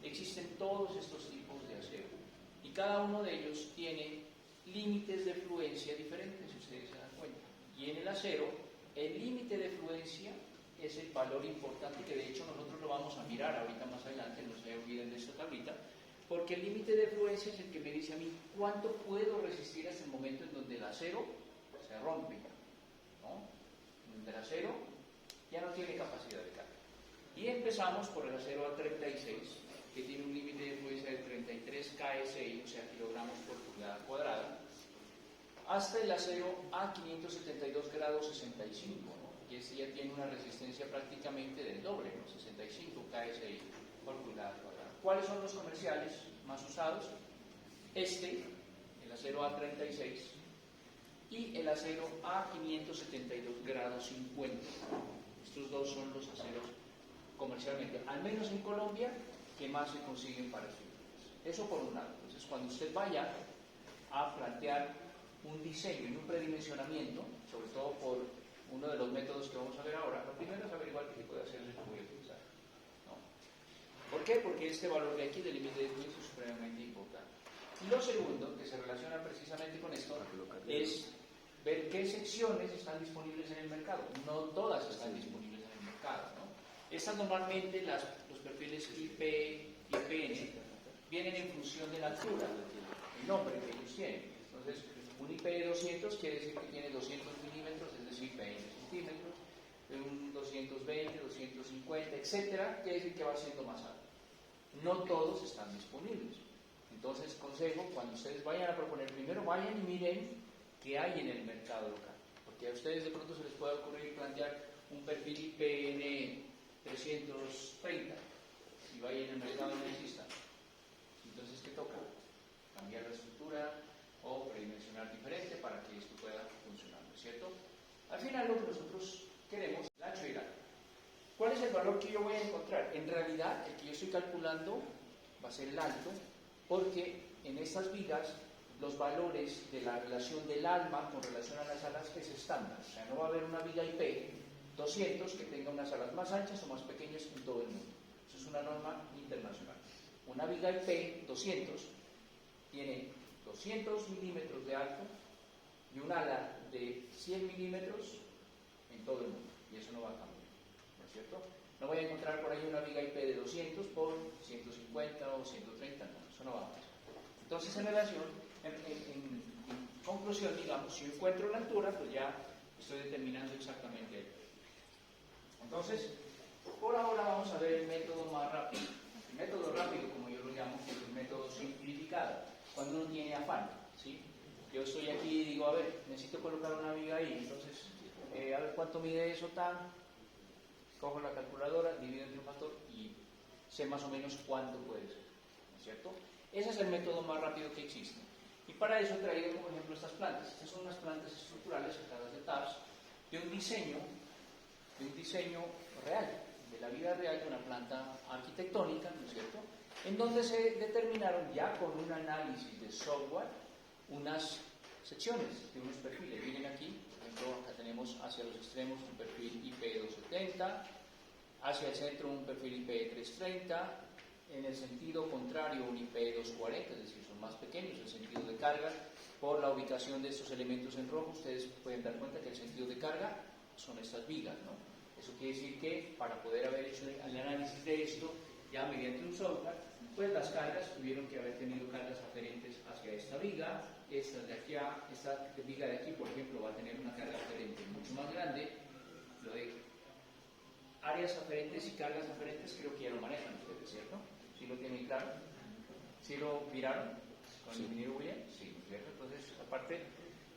Speaker 4: Existen todos estos tipos de acero y cada uno de ellos tiene límites de fluencia diferentes, si ustedes se dan cuenta. Y en el acero, el límite de fluencia es el valor importante que de hecho nosotros lo vamos a mirar ahorita más adelante, no se olviden de esta tablita, porque el límite de fluencia es el que me dice a mí cuánto puedo resistir hasta el momento en donde el acero se rompe, ¿no? Donde el acero ya no tiene capacidad de carga. Y empezamos por el acero A36, que tiene un límite de fluencia de 33 KSI, o sea, kilogramos por pulgada cuadrada, hasta el acero A572 grados 65, ¿no? Y ese ya tiene una resistencia prácticamente del doble, ¿no? 65 KSI por pulgada cuadrada. ¿Cuáles son los comerciales más usados? El acero A36 y el acero A572 grados 50. Estos dos son los aceros comercialmente, al menos en Colombia, que más se consiguen para estructuras. Eso por un lado. Entonces, cuando usted vaya a plantear un diseño y un predimensionamiento, sobre todo por uno de los métodos que vamos a ver ahora, lo primero es averiguar qué tipo de acero se puede utilizar, ¿no? ¿Por qué? Porque este valor de aquí del límite de fluencia es supremamente importante. Y lo segundo, que se relaciona precisamente con esto, es ver qué secciones están disponibles en el mercado. No todas están disponibles en el mercado, ¿no? Estas normalmente, los perfiles IP, IPN, vienen en función de la altura, el nombre que ellos tienen. Entonces, un IP de 200 quiere decir que tiene 200 milímetros, es decir, 20 centímetros, un 220, 250, etcétera, quiere decir que va siendo más alto. No todos están disponibles. Entonces, consejo, cuando ustedes vayan a proponer, primero vayan y miren qué hay en el mercado local. Porque a ustedes de pronto se les puede ocurrir plantear un perfil IPN 330 y vaya en el mercado no exista. Entonces, ¿qué toca? Cambiar la estructura o predimensionar diferente para que esto pueda funcionar, ¿no es cierto? Al final lo que nosotros queremos es el ancho y el alto. ¿Cuál es el valor que yo voy a encontrar? En realidad, el que yo estoy calculando va a ser el alto, porque en estas vigas los valores de la relación del alma con relación a las alas es estándar. O sea, no va a haber una viga IP 200 que tenga unas alas más anchas o más pequeñas en todo el mundo. Eso es una norma internacional. Una viga IP 200 tiene 200 milímetros de alto y un ala de 100 milímetros en todo el mundo. Y eso no va a cambiar, ¿no es cierto? No voy a encontrar por ahí una viga IP de 200 por 150 o 130, no, eso no va a pasar. Entonces, en relación, en conclusión, digamos, si yo encuentro la altura, pues ya estoy determinando exactamente el peso. Entonces, por ahora vamos a ver el método más rápido. El método rápido, como yo lo llamo, que es el método simplificado, cuando uno tiene afán, ¿sí? Yo estoy aquí y digo, a ver, necesito colocar una viga ahí, entonces, a ver cuánto mide eso tan, cojo la calculadora, divido entre un factor y sé más o menos cuánto puede ser, ¿no es cierto? Ese es el método más rápido que existe. Y para eso he traído como ejemplo estas plantas. Estas son unas plantas estructurales sacadas de TAPS, de un diseño real, de la vida real de una planta arquitectónica, ¿no es cierto? En donde se determinaron ya con un análisis de software unas secciones de unos perfiles. Miren aquí, por ejemplo, acá tenemos hacia los extremos un perfil IP270, hacia el centro un perfil IP330, en el sentido contrario un IP240, es decir, son más pequeños, el sentido de carga. Por la ubicación de estos elementos en rojo, ustedes pueden dar cuenta que el sentido de carga son estas vigas, ¿no? Eso quiere decir que para poder haber hecho el análisis de esto, ya mediante un software, pues las cargas tuvieron que haber tenido cargas aferentes hacia esta viga, esta de aquí, esta viga de aquí, por ejemplo, va a tener una carga aferente mucho más grande. Lo de áreas aferentes y cargas aferentes creo que ya lo manejan ustedes, ¿cierto? ¿Sí lo tienen claro? ¿Sí lo miraron con el ingeniero William? Sí, ¿cierto? Entonces, aparte,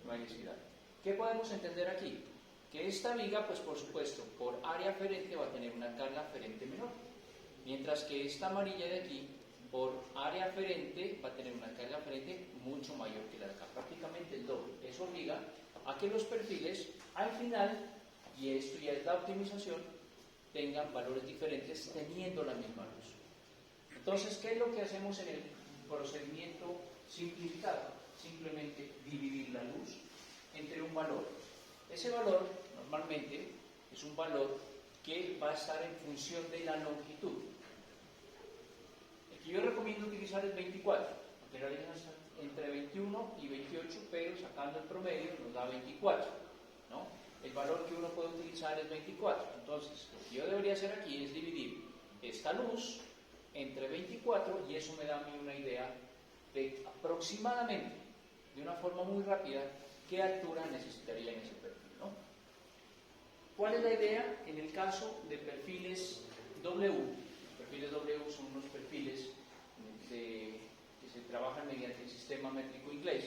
Speaker 4: no hay necesidad. ¿Qué podemos entender aquí? Que esta viga, pues por supuesto, por área aferente va a tener una carga aferente menor, mientras que esta amarilla de aquí, por área aferente, va a tener una carga aferente mucho mayor que la de acá, prácticamente el doble. Eso obliga a que los perfiles, al final, y esto ya es la optimización, tengan valores diferentes teniendo la misma luz. Entonces, ¿qué es lo que hacemos en el procedimiento simplificado? Simplemente dividir la luz entre un valor. Ese valor, normalmente, es un valor que va a estar en función de la longitud. El que yo recomiendo utilizar es 24, porque realizan entre 21 y 28, pero sacando el promedio nos da 24, ¿no? El valor que uno puede utilizar es 24. Entonces, lo que yo debería hacer aquí es dividir esta luz entre 24 y eso me da a mí una idea de aproximadamente, de una forma muy rápida, qué altura necesitaría en ese perfil, ¿no? ¿Cuál es la idea en el caso de perfiles W? Los perfiles W son unos perfiles que se trabajan mediante el sistema métrico inglés.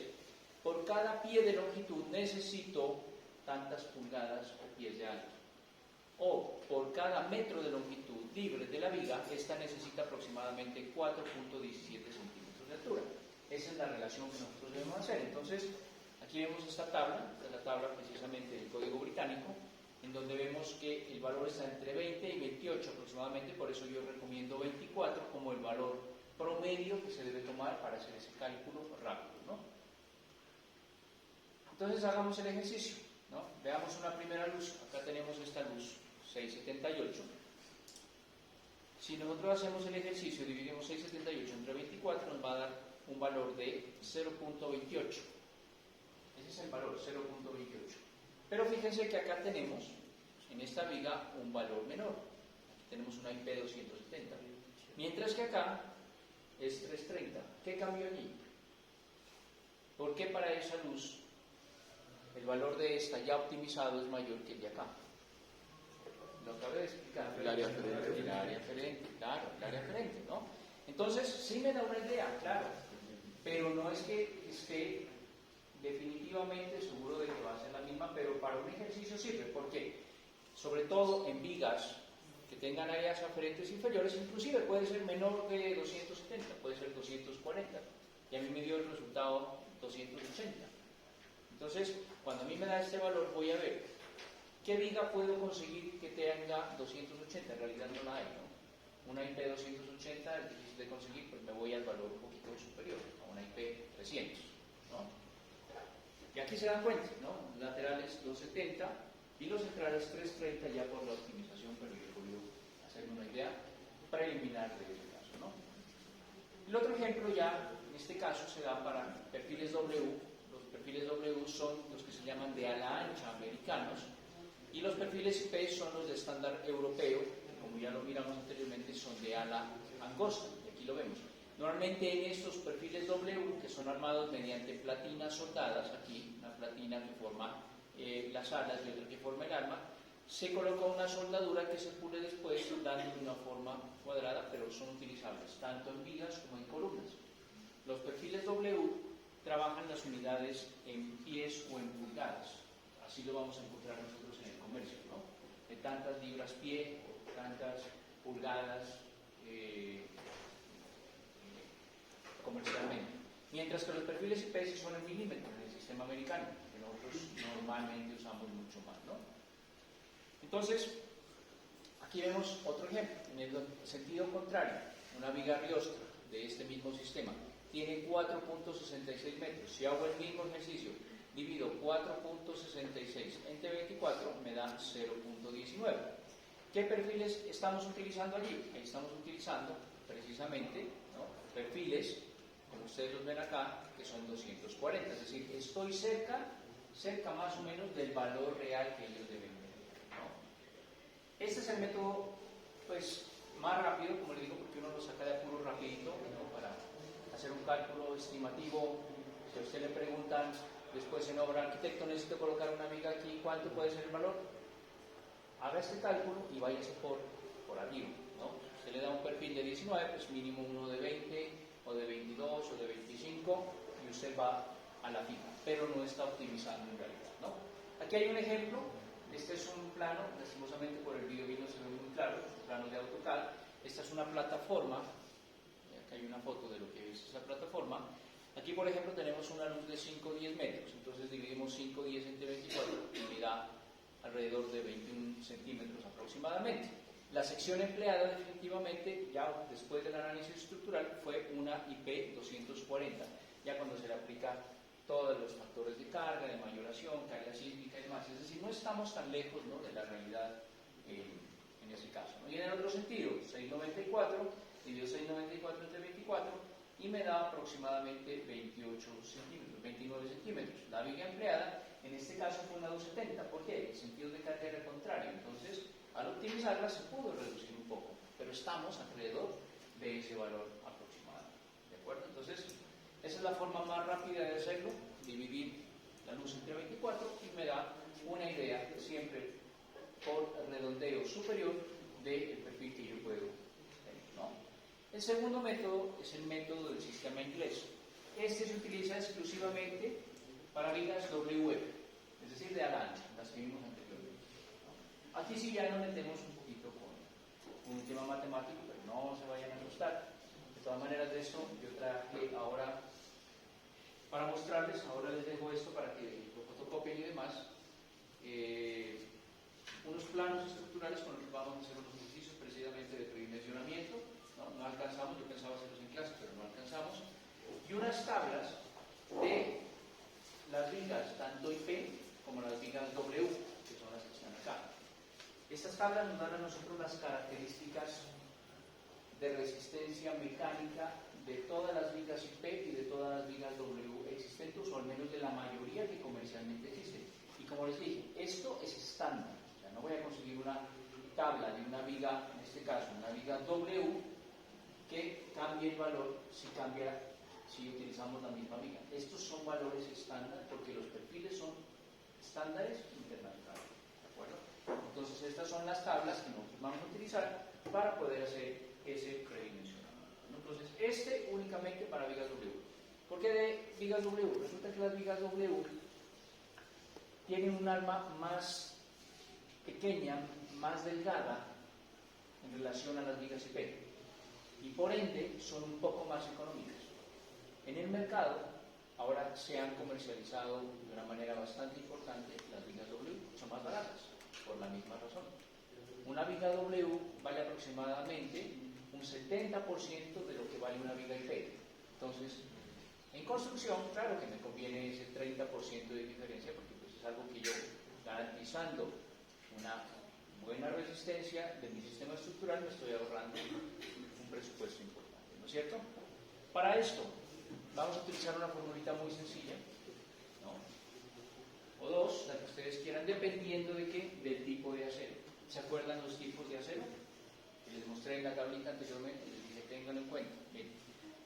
Speaker 4: Por cada pie de longitud necesito tantas pulgadas o pies de alto. O por cada metro de longitud libre de la viga, esta necesita aproximadamente 4.17 centímetros de altura. Esa es la relación que nosotros debemos hacer. Entonces, aquí vemos esta tabla, esta es la tabla precisamente del código británico, en donde vemos que el valor está entre 20 y 28 aproximadamente, por eso yo recomiendo 24 como el valor promedio que se debe tomar para hacer ese cálculo rápido, ¿no? Entonces hagamos el ejercicio, ¿no? Veamos una primera luz. Acá tenemos esta luz 678. Si nosotros hacemos el ejercicio, dividimos 678 entre 24, nos va a dar un valor de 0.28. Ese es el valor, 0.28. Pero fíjense que acá tenemos, en esta viga, un valor menor. Aquí tenemos una IP270. Mientras que acá es 330. ¿Qué cambió allí? ¿Por qué para esa luz el valor de esta ya optimizado es mayor que el de acá? Lo acabé de explicar.
Speaker 8: El área aferente.
Speaker 4: El área aferente, claro, el área aferente, ¿no? Entonces, sí me da una idea, claro, pero no es que esté definitivamente seguro de que va a ser la misma, pero para un ejercicio sirve. ¿Por qué? Sobre todo en vigas que tengan áreas aferentes inferiores, inclusive puede ser menor de 270, puede ser 240, y a mí me dio el resultado 280. Entonces, cuando a mí me da este valor, voy a ver qué viga puedo conseguir que tenga 280, en realidad no la hay, ¿no? una IP 280 es difícil de conseguir, pues me voy al valor un poquito superior, a una IP 300, ¿no? Y aquí se dan cuenta, ¿no? Laterales 270 y los centrales 330 ya por la optimización, pero yo he podido hacerme una idea preliminar de ese caso, ¿no? El otro ejemplo ya, en este caso, se da para perfiles W. Los perfiles W son los que se llaman de ala ancha americanos y los perfiles IP son los de estándar europeo, que como ya lo miramos anteriormente son de ala angosta, y aquí lo vemos. Normalmente en estos perfiles W, que son armados mediante platinas soldadas, aquí una platina que forma las alas y otra que forma el arma, se coloca una soldadura que se pule después dando una forma cuadrada, pero son utilizables tanto en vigas como en columnas. Los perfiles W trabajan las unidades en pies o en pulgadas, así lo vamos a encontrar nosotros en el comercio, ¿no? De tantas libras pie, tantas pulgadas comercialmente. Mientras que los perfiles IP sí son en milímetros en el sistema americano, que nosotros normalmente usamos mucho más, ¿no? Entonces, aquí vemos otro ejemplo, en el sentido contrario, una viga riostra de este mismo sistema tiene 4.66 metros. Si hago el mismo ejercicio, divido 4.66 entre 24, me da 0.19. ¿Qué perfiles estamos utilizando allí? Ahí estamos utilizando precisamente, ¿no?, perfiles, como ustedes los ven acá, que son 240, es decir, estoy cerca más o menos del valor real que ellos deben tener, ¿no? Este es el método, pues, más rápido, como les digo, porque uno lo saca de apuro rapidito, ¿no?, para hacer un cálculo estimativo. Si a usted le preguntan después en obra, arquitecto, necesito colocar una viga aquí, ¿cuánto puede ser el valor? Haga este cálculo y váyase por arriba, ¿no? Usted le da un perfil de 19, pues mínimo uno de 20, o de 22, o de 25, y usted va a la fija, pero no está optimizando en realidad, ¿no? Aquí hay un ejemplo. Este es un plano, lastimosamente por el video no se ve muy claro, es un plano de AutoCAD. Esta es una plataforma, acá hay una foto de lo que es esa plataforma. Aquí, por ejemplo, tenemos una luz de 5 o 10 metros, entonces dividimos 5 o 10 entre 24 y me da alrededor de 21 centímetros aproximadamente. La sección empleada definitivamente, ya después del análisis estructural, fue una IP 240, ya cuando se le aplica todos los factores de carga, de mayoración, carga sísmica y demás. Es decir, no estamos tan lejos, ¿no?, de la realidad en ese caso, ¿no? Y en el otro sentido, 694, divido 694 entre 24 y me da aproximadamente 28 centímetros, 29 centímetros. La viga empleada, en este caso, fue una 270. ¿Por qué? El sentido de carga era el contrario. Entonces, al optimizarla se pudo reducir un poco, pero estamos alrededor de ese valor aproximado. ¿De acuerdo? Entonces, esa es la forma más rápida de hacerlo, dividir la luz entre 24 y me da una idea, siempre por redondeo superior, del perfil que yo puedo tener, ¿no? El segundo método es el método del sistema inglés. Este se utiliza exclusivamente para vigas WF, es decir, de ala ancha, las que vimos anteriormente, ¿no? Aquí sí ya nos metemos un poquito con un tema matemático, pero no se vayan a asustar. De todas maneras, de esto yo traje ahora para mostrarles, ahora les dejo esto para que lo fotocopien y demás, unos planos estructurales con los que vamos a hacer unos ejercicios precisamente de tridimensionamiento. No alcanzamos, yo pensaba hacerlos en clase, pero no alcanzamos, y unas tablas de las vigas, tanto IP como las vigas W, que son las que están acá. Estas tablas nos dan a nosotros las características de resistencia mecánica de todas las vigas IP y de todas las vigas W existentes, o al menos de la mayoría que comercialmente existen. Y como les dije, esto es estándar, o sea, no voy a conseguir una tabla de una viga, en este caso una viga W, que cambie el valor si utilizamos la misma viga. Estos son valores estándar porque los perfiles son estándares internacionales, ¿de acuerdo? Entonces estas son las tablas que nosotros vamos a utilizar para poder hacer ese predimensionamiento. Entonces este únicamente para vigas W. ¿Por qué de vigas W? Resulta que las vigas W tienen un arma más pequeña, más delgada en relación a las vigas IP. Y por ende son un poco más económicas. En el mercado ahora se han comercializado de una manera bastante importante las vigas W, son más baratas por la misma razón. Una viga W vale aproximadamente un 70% de lo que vale una viga IP. Entonces, en construcción, claro que me conviene ese 30% de diferencia, porque pues es algo que yo, garantizando una buena resistencia de mi sistema estructural, me estoy ahorrando un presupuesto importante, ¿no es cierto? Para esto, vamos a utilizar una formulita muy sencilla, ¿no? O dos, la que ustedes quieran, dependiendo de qué, del tipo de acero. ¿Se acuerdan los tipos de acero? Que les mostré en la tablita anteriormente, les dije, ténganlo en cuenta. Bien.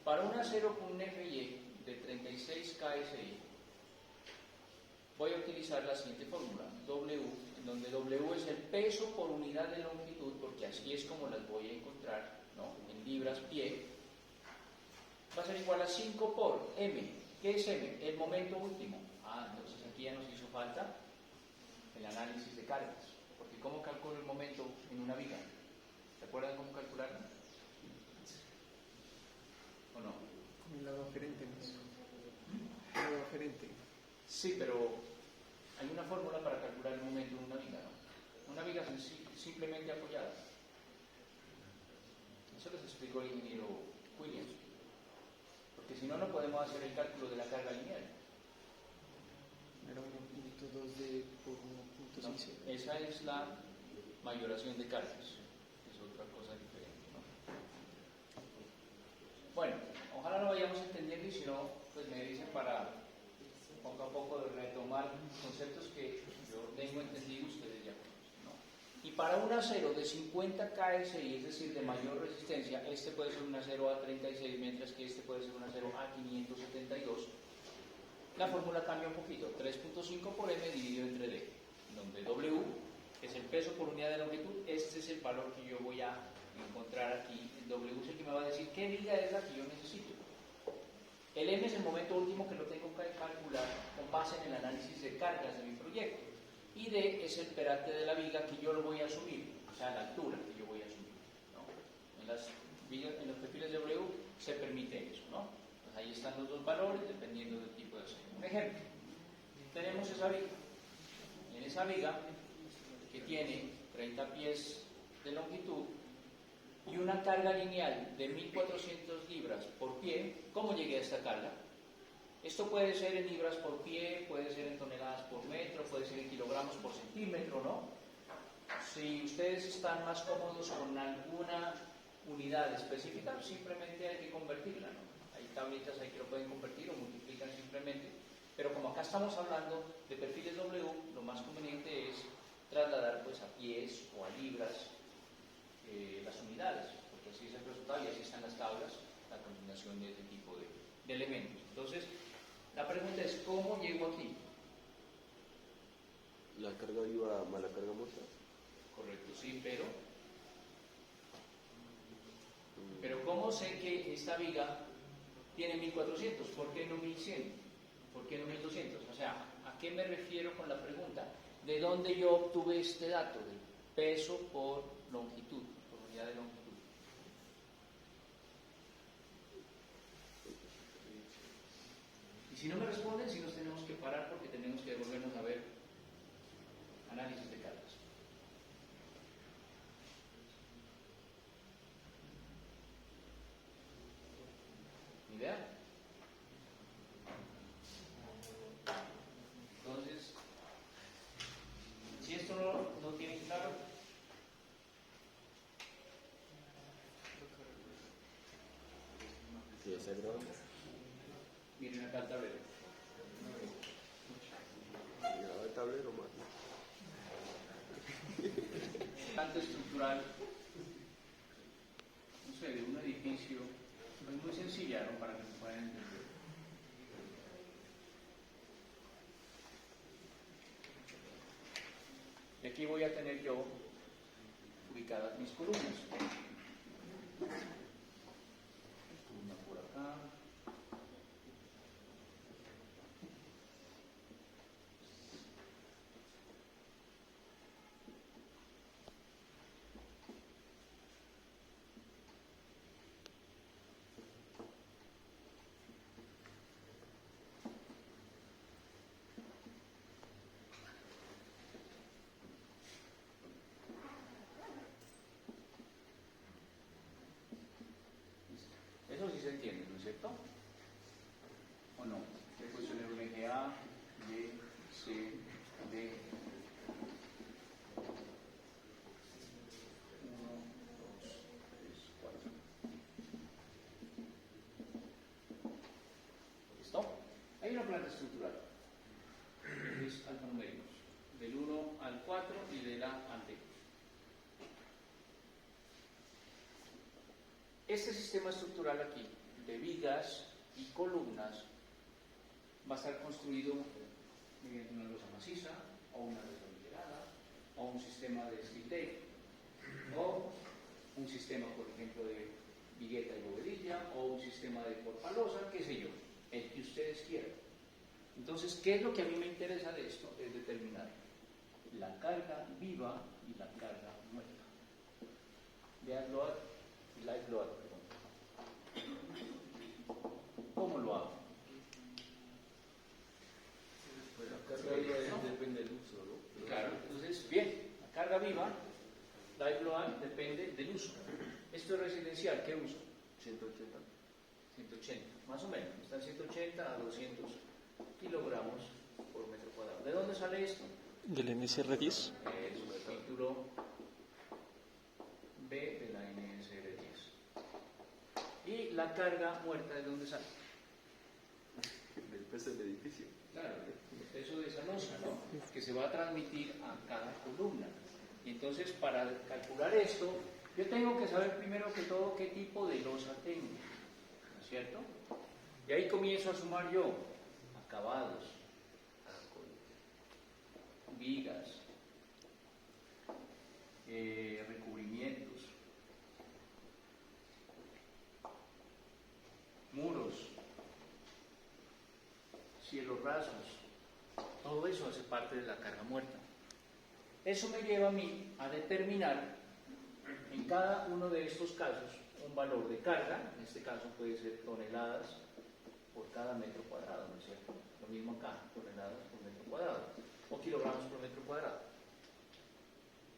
Speaker 4: Para un acero con un FY de 36 KSI, voy a utilizar la siguiente fórmula, W, en donde W es el peso por unidad de longitud, porque así es como las voy a encontrar, ¿no? En libras pie, va a ser igual a 5 por M. ¿Qué es M? El momento último. Entonces aquí ya nos hizo falta el análisis de cargas, porque ¿cómo calculo el momento en una viga? ¿Se acuerdan cómo calcularlo? ¿O no?
Speaker 10: Con el lado aferente, ¿no? El lado aferente.
Speaker 4: Sí, pero hay una fórmula para calcular el momento en una viga, ¿no? Una viga simplemente apoyada. Eso les explicó el ingeniero Williams. Porque si no, no podemos hacer el cálculo de la carga lineal.
Speaker 10: Era 1.2 D por 1.6.
Speaker 4: No, esa es la mayoración de cargas. Es otra cosa diferente, ¿no? Bueno, ojalá lo vayamos entendiendo y si no, pues me dicen para poco a poco retomar conceptos que yo tengo entendido, ustedes ya conocen, ¿no? Y para un acero de 50 KSI, es decir, de mayor resistencia, este puede ser un acero A36, mientras que este puede ser un acero A572, la fórmula cambia un poquito, 3.5 por M dividido entre D, donde W es el peso por unidad de longitud, este es el valor que yo voy a encontrar aquí, el W es el que me va a decir qué viga es la que yo necesito. El M es el momento último que lo tengo que calcular con base en el análisis de cargas de mi proyecto. Y D es el perante de la viga que yo lo voy a asumir, o sea, la altura que yo voy a asumir, ¿no? En los perfiles de W se permite eso, ¿no? Pues ahí están los dos valores dependiendo del tipo de acero. Un ejemplo, tenemos esa viga. Y en esa viga, que tiene 30 pies de longitud y una carga lineal de 1400 libras por pie, ¿cómo llegué a esta carga? Esto puede ser en libras por pie, puede ser en toneladas por metro, puede ser en kilogramos por centímetro, ¿no? Si ustedes están más cómodos con alguna unidad específica, simplemente hay que convertirla, ¿no? Hay tablitas ahí que lo pueden convertir o multiplican simplemente, pero como acá estamos hablando de perfiles W, lo más conveniente es trasladar pues a pies o a libras las unidades, porque así es el resultado y así están las tablas, la combinación de este tipo de elementos. Entonces, la pregunta es, ¿cómo llego aquí?
Speaker 18: ¿La carga viva más la carga muerta?
Speaker 4: Correcto, sí, pero ¿cómo sé que esta viga tiene 1400? ¿Por qué no 1100? ¿Por qué no 1200? O sea, ¿a qué me refiero con la pregunta? ¿De dónde yo obtuve este dato? Del peso por longitud, por unidad de longitud. Y si no me responden, sí nos tenemos que parar porque tenemos que devolvernos a ver análisis de cargas. ¿Ni idea? Entonces, si esto no tiene claro,
Speaker 18: ¿Qué es el grado?
Speaker 4: miren acá el tablero.
Speaker 18: El tablero, más.
Speaker 4: Tanto estructural, no sé, de un edificio, es muy sencilla, ¿no? Para que se puedan entender. Y aquí voy a tener yo ubicadas mis columnas. Una por acá. sí se entiende, ¿no es cierto? ¿O no? He puesto en el eje A, B, C, D. 1, 2, 3, 4. ¿Listo? Hay una planta estructural. Es alfanuméricos. Del 1 al 4 y de la al D. Este sistema estructural aquí, de vigas y columnas, va a estar construido mediante una losa maciza, o una losa nivelada, o un sistema de steel tape, o un sistema, por ejemplo, de vigueta y bovedilla, o un sistema de porpalosa, qué sé yo, el que ustedes quieran. Entonces, ¿qué es lo que a mí me interesa de esto? Es determinar la carga viva y la carga muerta. Vean load y live load. ¿Cómo lo hago?
Speaker 19: La carga viva depende del uso, ¿no?
Speaker 4: Claro, entonces, bien, la carga viva, live load, depende del uso. Esto es residencial, ¿qué uso?
Speaker 19: 180.
Speaker 4: 180, más o menos, está 180 a 200 kilogramos por metro cuadrado. ¿De dónde sale esto?
Speaker 10: ¿Del NSR10?
Speaker 4: Es el título B de la NSR10. ¿Y la carga muerta de dónde sale?
Speaker 19: Del peso del edificio.
Speaker 4: Claro, el peso de esa losa, ¿no? Que se va a transmitir a cada columna. Y entonces, para calcular esto, yo tengo que saber primero que todo qué tipo de losa tengo, ¿no es cierto? Y ahí comienzo a sumar yo acabados, vigas, recubrimientos, muros, cielos rasos, todo eso hace parte de la carga muerta. Eso me lleva a mí a determinar en cada uno de estos casos un valor de carga, en este caso puede ser toneladas por cada metro cuadrado, ¿no es cierto? Lo mismo acá, toneladas por metro cuadrado, o kilogramos por metro cuadrado.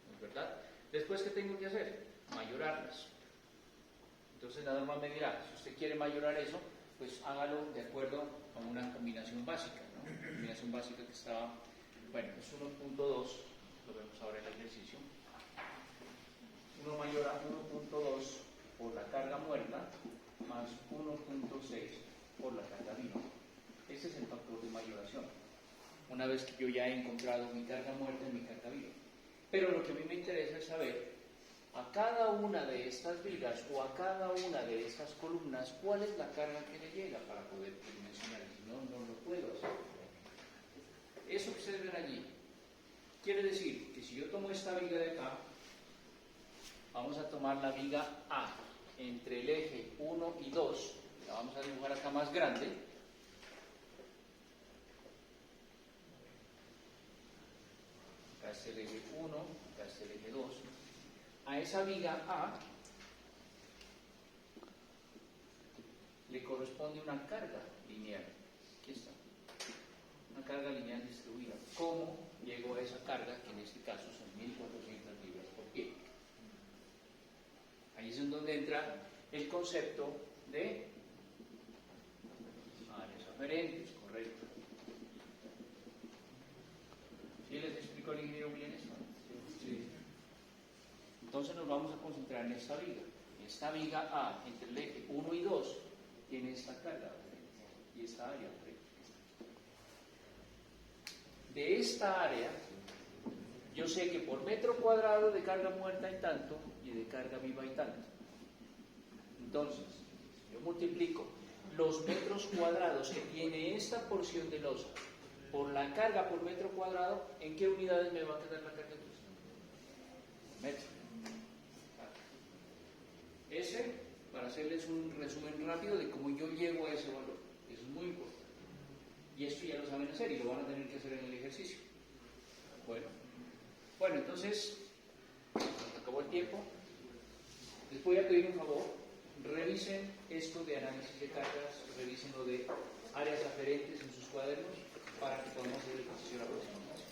Speaker 4: ¿No es verdad? Después, ¿qué tengo que hacer? Mayorarlas. Entonces la norma me dirá, si usted quiere mayorar eso, pues hágalo de acuerdo a una combinación básica, ¿no? Una combinación básica que estaba, bueno, es 1.2, lo vemos ahora en el ejercicio. Uno mayora 1.2 por la carga muerta más 1.6 por la carga viva. Ese es el factor de mayoración. Una vez que yo ya he encontrado mi carga muerta y mi carga viva. Pero lo que a mí me interesa es saber a cada una de estas vigas o a cada una de estas columnas cuál es la carga que le llega para poder dimensionar. Si no, no lo puedo hacer. Eso que ustedes ven allí quiere decir que si yo tomo esta viga de acá, vamos a tomar la viga A entre el eje 1 y 2, la vamos a dibujar acá más grande. Acá está el eje 1, acá está el eje 2. A esa viga A le corresponde una carga lineal. Aquí está. Una carga lineal distribuida. ¿Cómo llego a esa carga? Que en este caso son 1400 libras por pie. Ahí es en donde entra el concepto de áreas aferentes, correcto. ¿Sí les explicó el ingeniero bien esto? Sí. Entonces nos vamos a concentrar en esta viga. Esta viga A, entre el eje 1 y 2, tiene esta carga y esta área. De esta área, yo sé que por metro cuadrado de carga muerta hay tanto y de carga viva hay tanto. Entonces, yo multiplico los metros cuadrados que tiene esta porción de losa por la carga por metro cuadrado, ¿en qué unidades me va a quedar la carga? Metro. Ese, para hacerles un resumen rápido de cómo yo llego a ese valor. Eso es muy importante. Y esto ya lo saben hacer y lo van a tener que hacer en el ejercicio. Bueno, entonces, acabó el tiempo. Les voy a pedir un favor. Revisen esto de análisis de cargas, revisen lo de áreas aferentes en sus cuadernos para que podamos hacer el ejercicio la próxima clase.